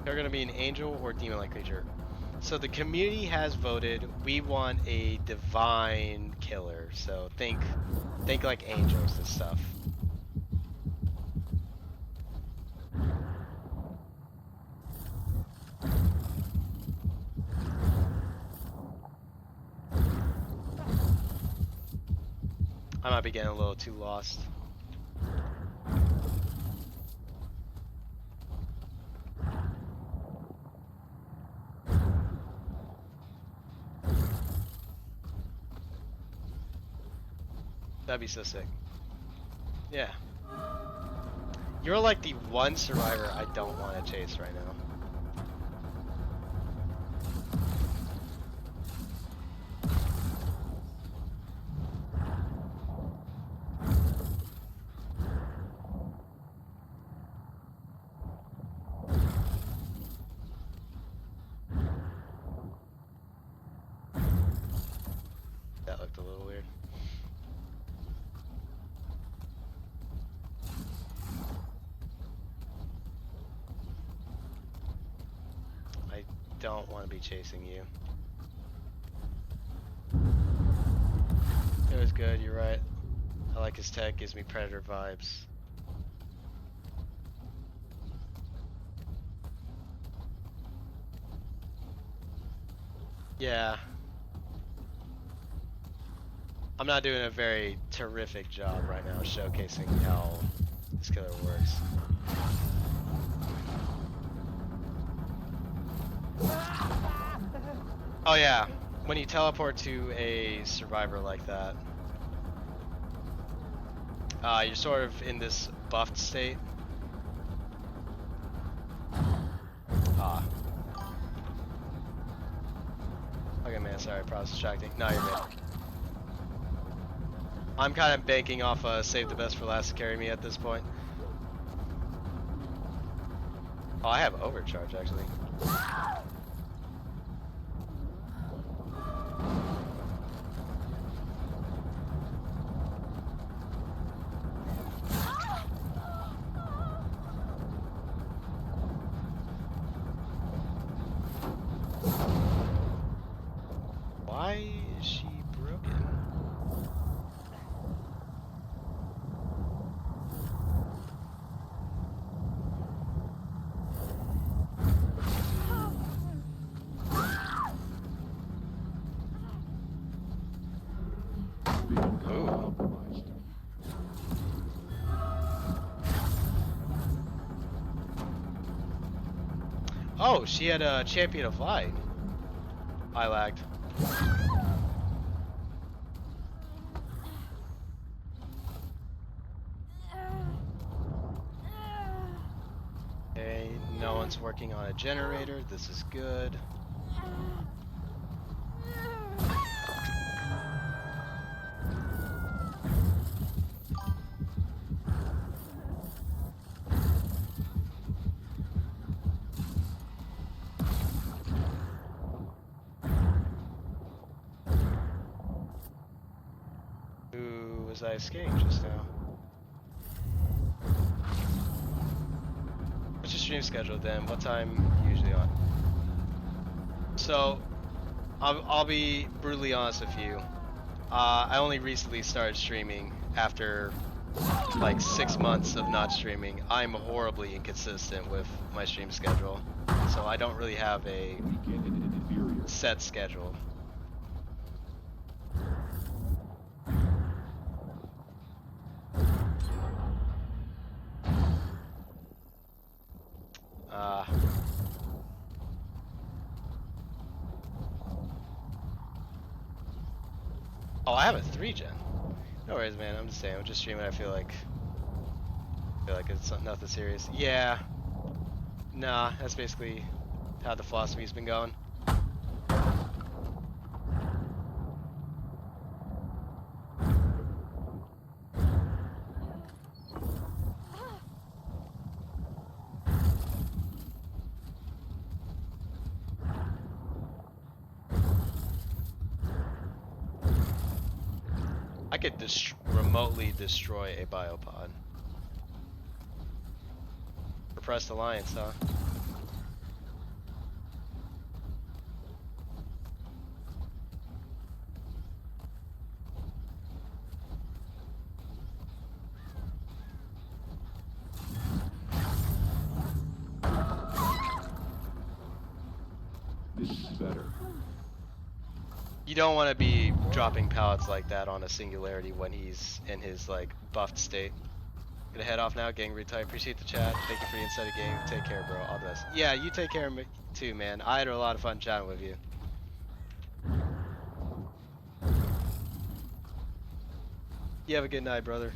They're gonna be an angel or demon-like creature. So the community has voted. We want a divine killer. So think like angels and stuff. I might be getting a little too lost. That'd be so sick. Yeah. You're like the one survivor I don't want to chase right now. That looked a little weird. I don't want to be chasing you. It was good, you're right. I like his tech, gives me Predator vibes. Yeah. I'm not doing a very terrific job right now showcasing how this killer works. Oh yeah, when you teleport to a survivor like that, you're sort of in this buffed state. Okay man, sorry, probably distracting. No, you're good. I'm kind of banking off save the best for last to carry me at this point. Oh, I have overcharge actually. Why is she broken? Ooh. Oh, she had a champion of light. I lagged. Okay, no one's working on a generator. This is good. Who was I skating just now? What's your stream schedule then? What time you usually on? So, I'll be brutally honest with you. I only recently started streaming after like 6 months of not streaming. I'm horribly inconsistent with my stream schedule, so I don't really have a set schedule. Oh, I have a 3-gen. No worries, man. I'm just saying. I'm just streaming. I feel like it's nothing serious. Yeah. Nah, that's basically how the philosophy's been going. I could remotely destroy a biopod. Repressed alliance, huh? This is better. You don't want to be dropping pallets like that on a singularity when he's in his like buffed state. Gonna head off now, gang retire. Appreciate the chat. Thank you for the insight of game. Take care, bro. All the best. Yeah, you take care of me too, man. I had a lot of fun chatting with you. You have a good night, brother.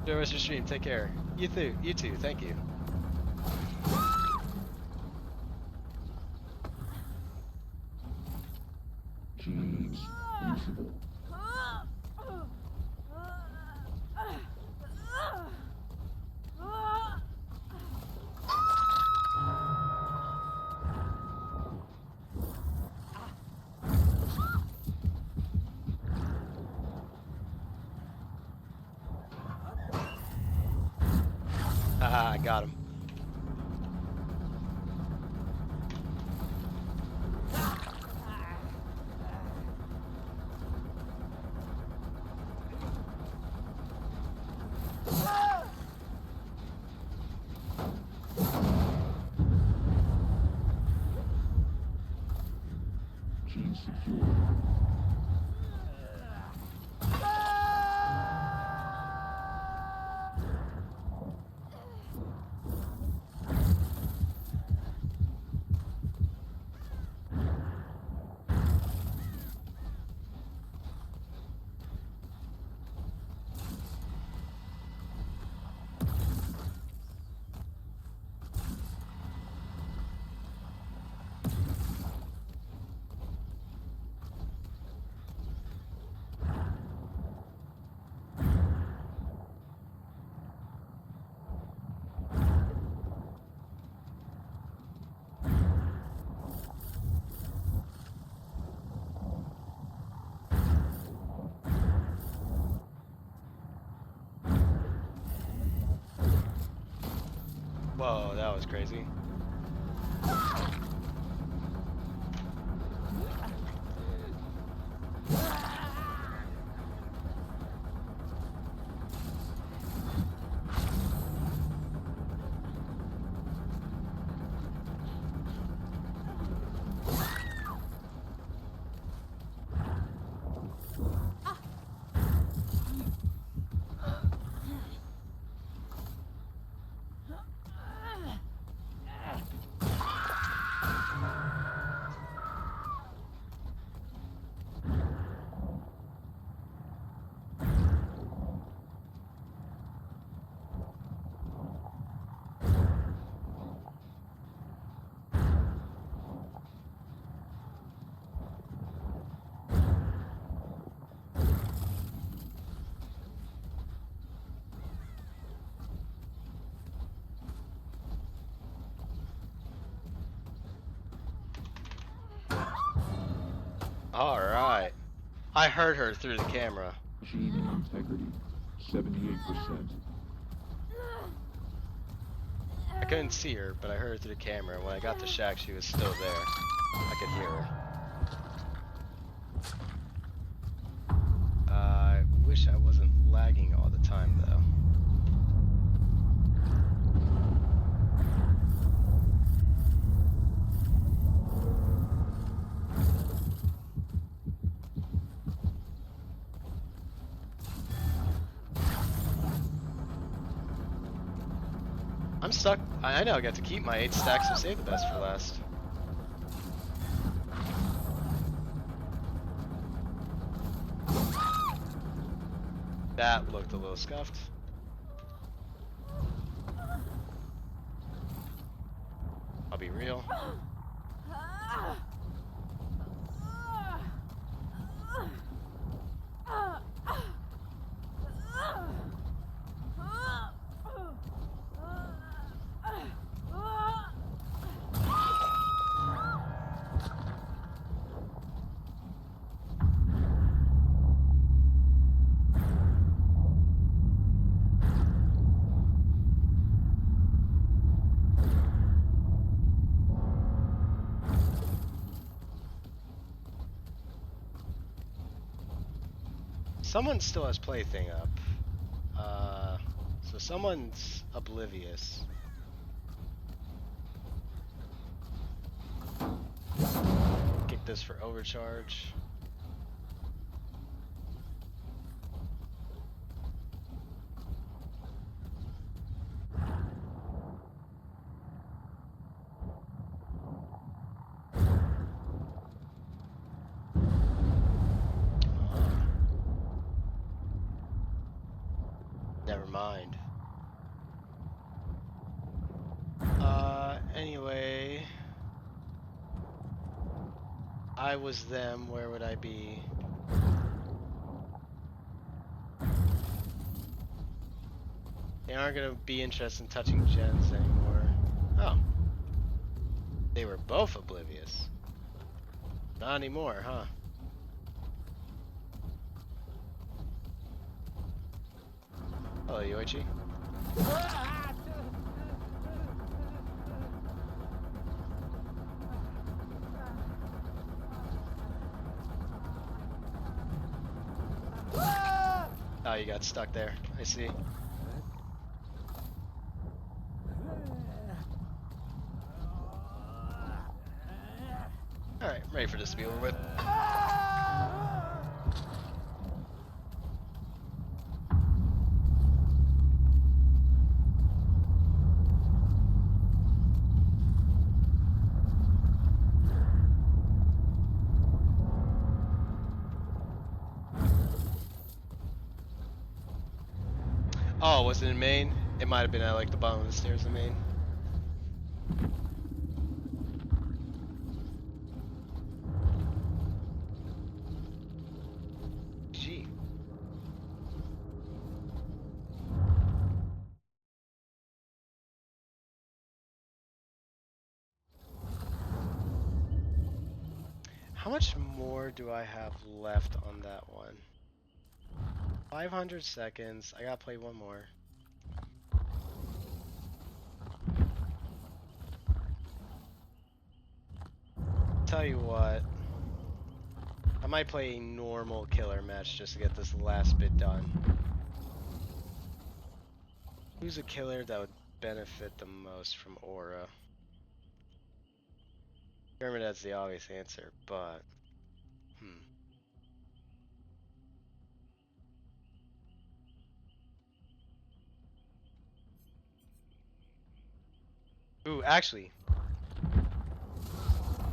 Enjoy the rest of your stream. Take care. You too. You too. Thank you. James, Crucible. Haha, I got him. James secure. Whoa, that was crazy. Alright. I heard her through the camera. Gene integrity, 78%. I couldn't see her, but I heard her through the camera. When I got to Shack, she was still there. I could hear her. I wish I wasn't lagging all the time, though. I'm stuck. I know I got to keep my 8 stacks of save the best for last. That looked a little scuffed. I'll be real. Someone still has plaything up. So someone's oblivious. Get this for overcharge. Never mind. Anyway. I was them, where would I be? They aren't gonna be interested in touching gens anymore. Oh. They were both oblivious. Not anymore, huh? Hello, Yoichi. Oh, you got stuck there. I see. Alright, ready for this to be over with. Oh, was it in Maine? It might have been at like the bottom of the stairs in Maine. Gee. How much more do I have left on that one? 500 seconds. I gotta play one more. Tell you what. I might play a normal killer match just to get this last bit done. Who's a killer that would benefit the most from aura? Remember that's the obvious answer, but Ooh, actually,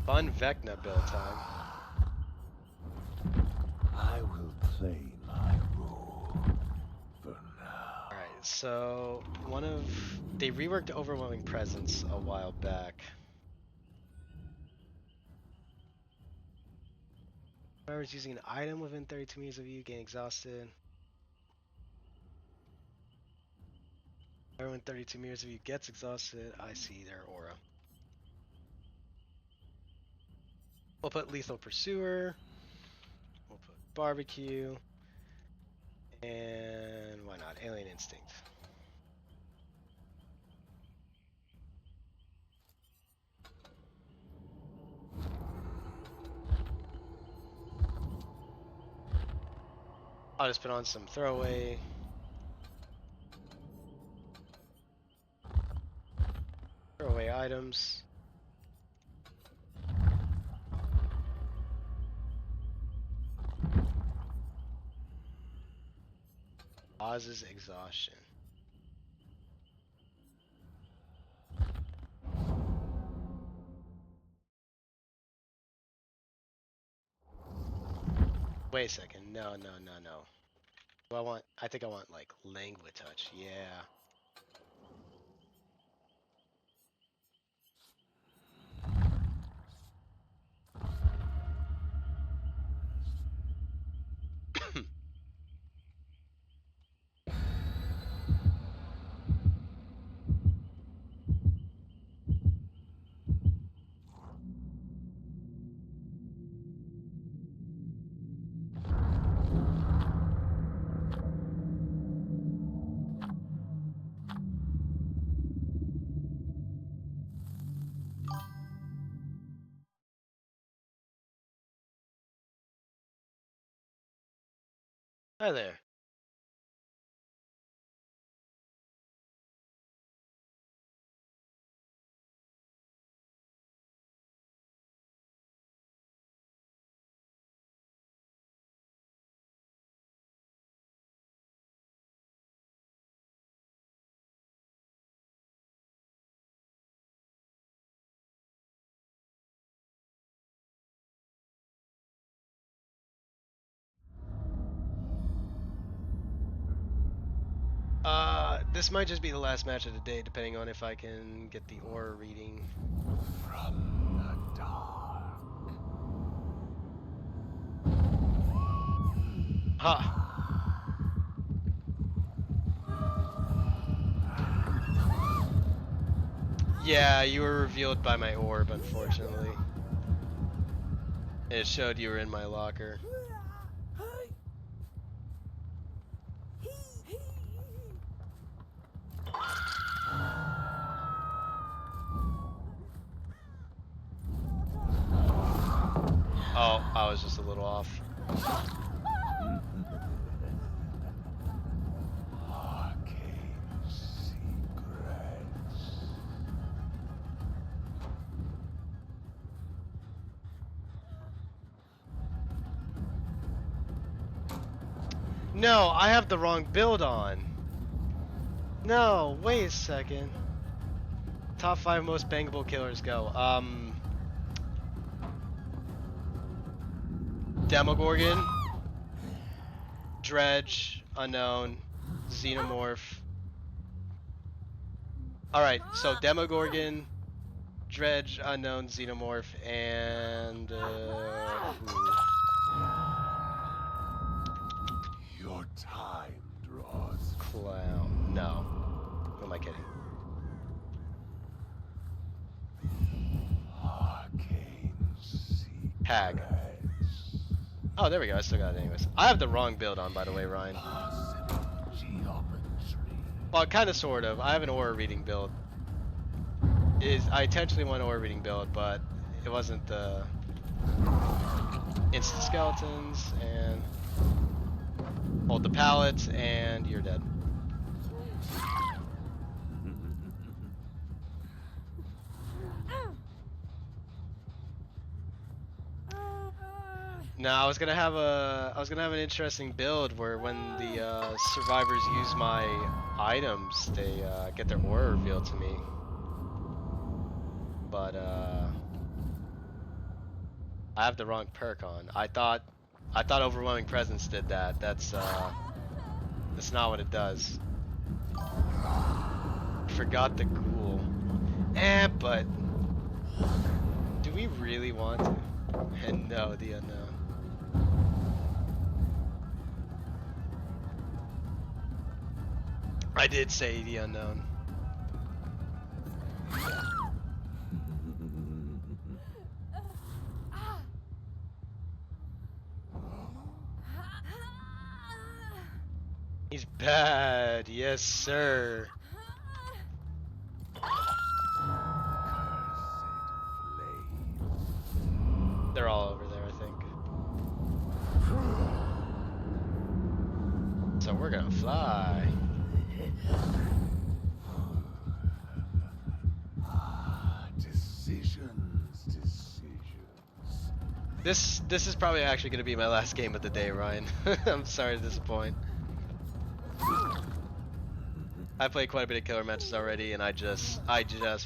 fun Vecna build time. I will play my role for now. Alright, so they reworked Overwhelming Presence a while back. Whoever's using an item within 32 meters of you gain exhausted. Whoever within 32 meters of you gets exhausted, I see their aura. We'll put Lethal Pursuer. barbecue. And why not? Alien Instinct. I'll just put on some throwaway items. Causes exhaustion. Wait a second. No. I think I want like languid touch. Yeah. Hi there. This might just be the last match of the day, depending on if I can get the aura reading. From the dark. Ha! Yeah, you were revealed by my orb, unfortunately. It showed you were in my locker. Oh, I was just a little off. Arcane secrets. No, I have the wrong build on. No, wait a second. Top 5 most bangable killers go. Demogorgon, Dredge, Unknown, Xenomorph. Alright, so Demogorgon, Dredge, Unknown, Xenomorph, and Your time draws. Clown. No. Who am I kidding? Arcane secrets. Hag. Oh, there we go. I still got it anyways. I have the wrong build on, by the way, Ryan. Possible geometry. Well, kind of, sort of. I have an aura reading build. I intentionally went aura reading build, but it wasn't the instant skeletons, and hold the pallets, and you're dead. No, I was gonna have an interesting build where when the survivors use my items, they get their aura revealed to me. But I have the wrong perk on. I thought overwhelming presence did that. That's not what it does. Forgot the ghoul. But do we really want to? And no, the unknown. I did say the unknown. He's bad. Yes, sir. They're all over there, I think. So we're gonna fly. Decisions. This is probably actually gonna be my last game of the day, Ryan. I'm sorry to disappoint. I played quite a bit of killer matches already, and I just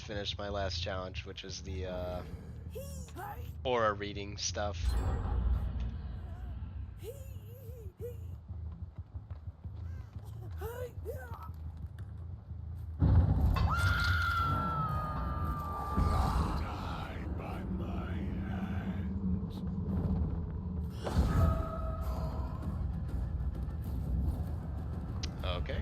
finished my last challenge, which was the aura reading stuff. Die by my hand. Okay.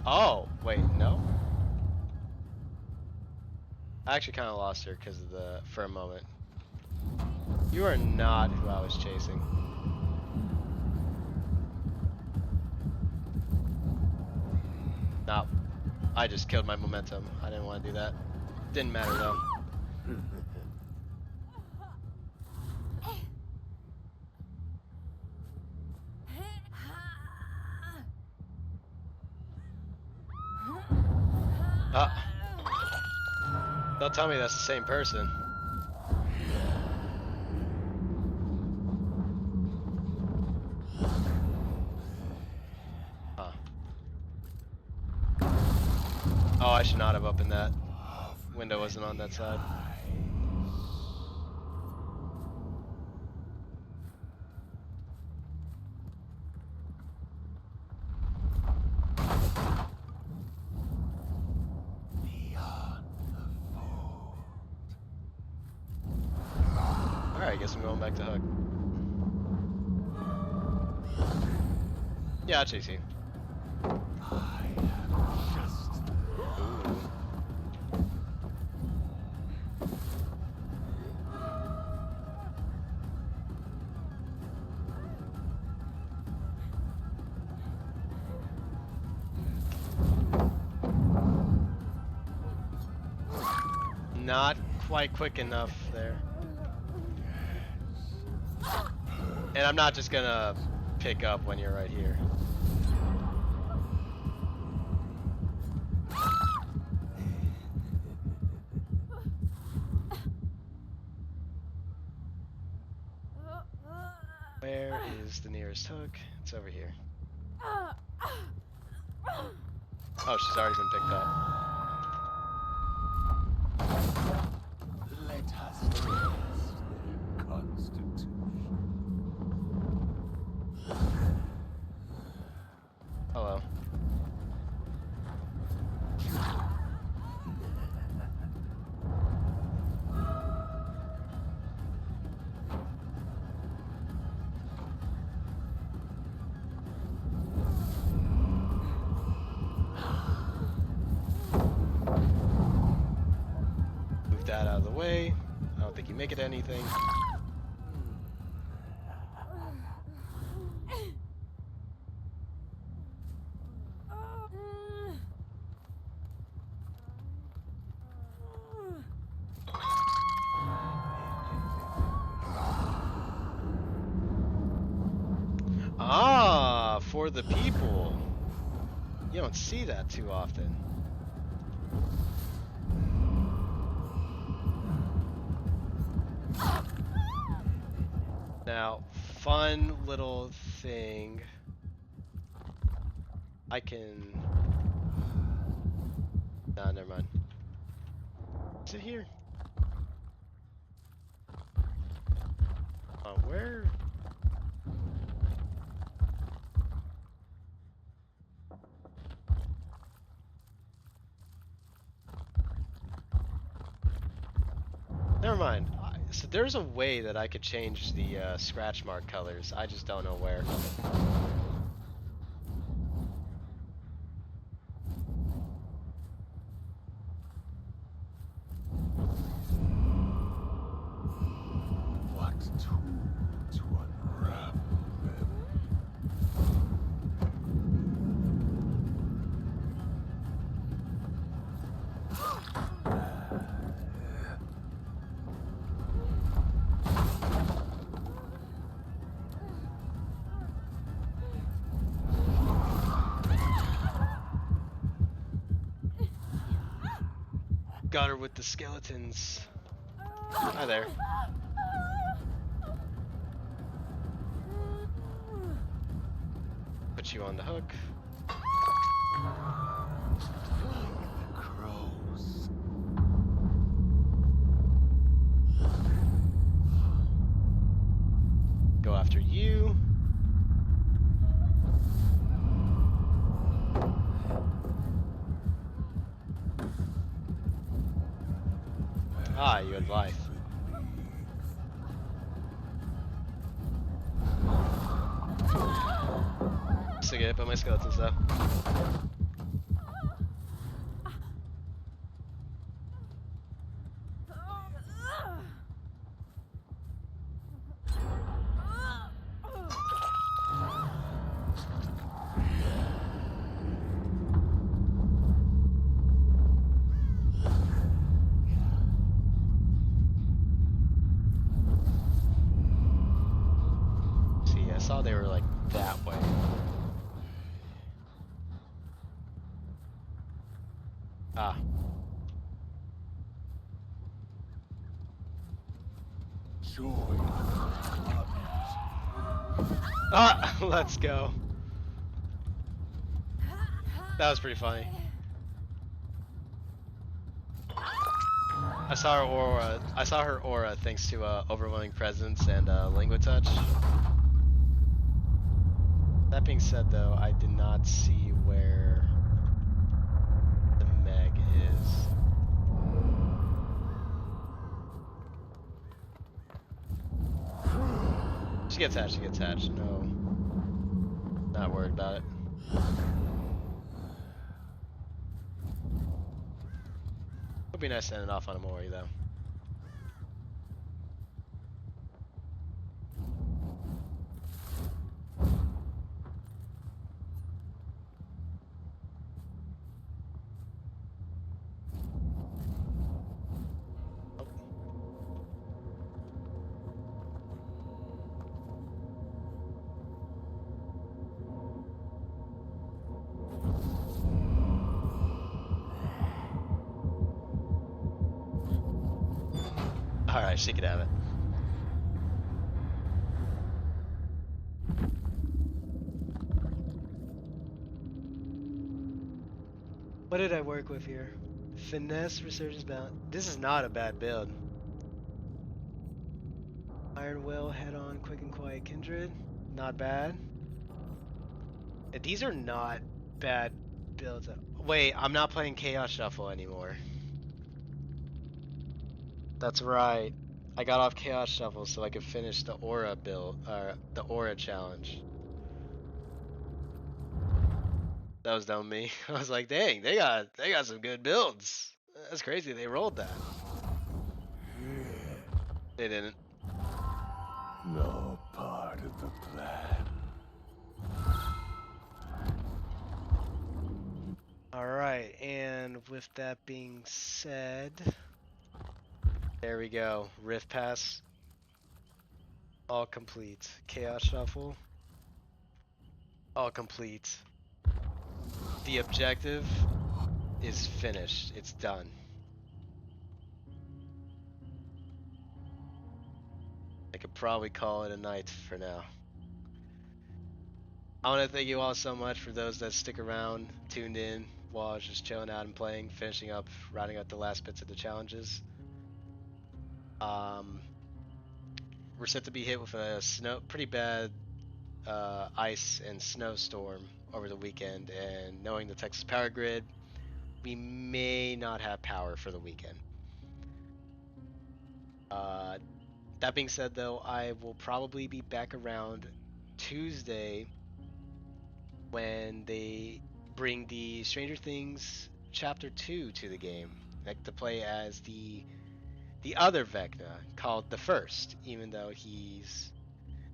Oh, wait, no. I actually kind of lost her because of for a moment. You are not who I was chasing. Nah, I just killed my momentum. I didn't want to do that. Didn't matter though. Don't tell me that's the same person. Huh. Oh, I should not have opened that. Window wasn't on that side. Alright, I guess I'm going back to Hook. Yeah, I'll chase you. Ooh. Not quite quick enough there. And I'm not just gonna pick up when you're right here. Where is the nearest Hook? It's over here. Oh, she's already been picked up. Let us test their constitution. Hello. Move that out of the way. I don't think you make it anything. Ah, for the people. You don't see that too often. Now, fun little thing. I can... Nah, never mind. Is it here? Where? Never mind. So there's a way that I could change the scratch mark colors. I just don't know where. Got her with the skeletons. Hi there. Put you on the hook. The crows. Go after you. Ah, you had life. Still get hit by my skeletons though. See, I saw they were like that way. Ah. Joy. Ah, let's go. That was pretty funny. I saw her aura. I saw her aura thanks to overwhelming presence and lingua touch. That being said, though, I did not see where the Meg is. She gets hatched. She gets hatched. No, not worried about it. Would be nice sending off on a Mori though. Oh. All right, she could have it. What did I work with here? Finesse, resurgence, balance. This is not a bad build. Iron Will, head on, quick and quiet kindred. Not bad. These are not bad builds. Wait, I'm not playing Chaos Shuffle anymore. That's right. I got off Chaos Shuffle so I could finish the Aura build, or the Aura challenge. That was dumb me. I was like, dang, they got some good builds. That's crazy. They rolled that. They didn't. No part of the plan. All right, and with that being said, there we go. Rift Pass, all complete. Chaos Shuffle, all complete. The objective is finished. It's done. I could probably call it a night for now. I want to thank you all so much for those that stick around, tuned in while I was just chilling out and playing, finishing up, rounding out the last bits of the challenges. Um, we're set to be hit with a pretty bad ice and snowstorm over the weekend, and knowing the Texas power grid, we may not have power for the weekend. Uh, that being said, though, I will probably be back around Tuesday when they bring the Stranger Things Chapter 2 to the game. Like to play as the other Vecna called the First, even though he's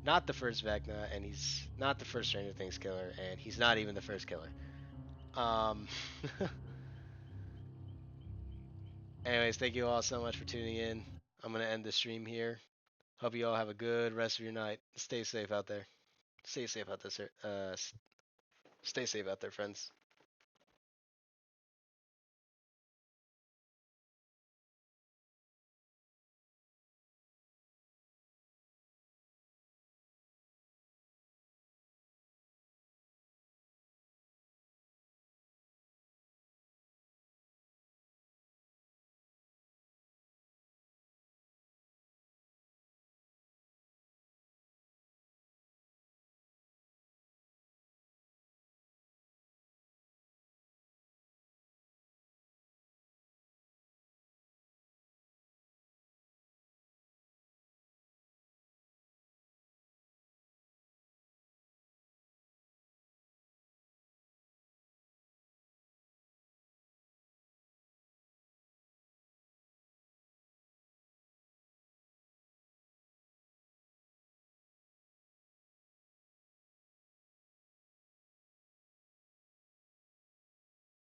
not the first Vecna and he's not the first Stranger Things killer and he's not even the first killer. Um Anyways, thank you all so much for tuning in. I'm gonna end the stream here. Hope you all have a good rest of your night. Stay safe out there. Stay safe out there, sir. Stay safe out there, friends.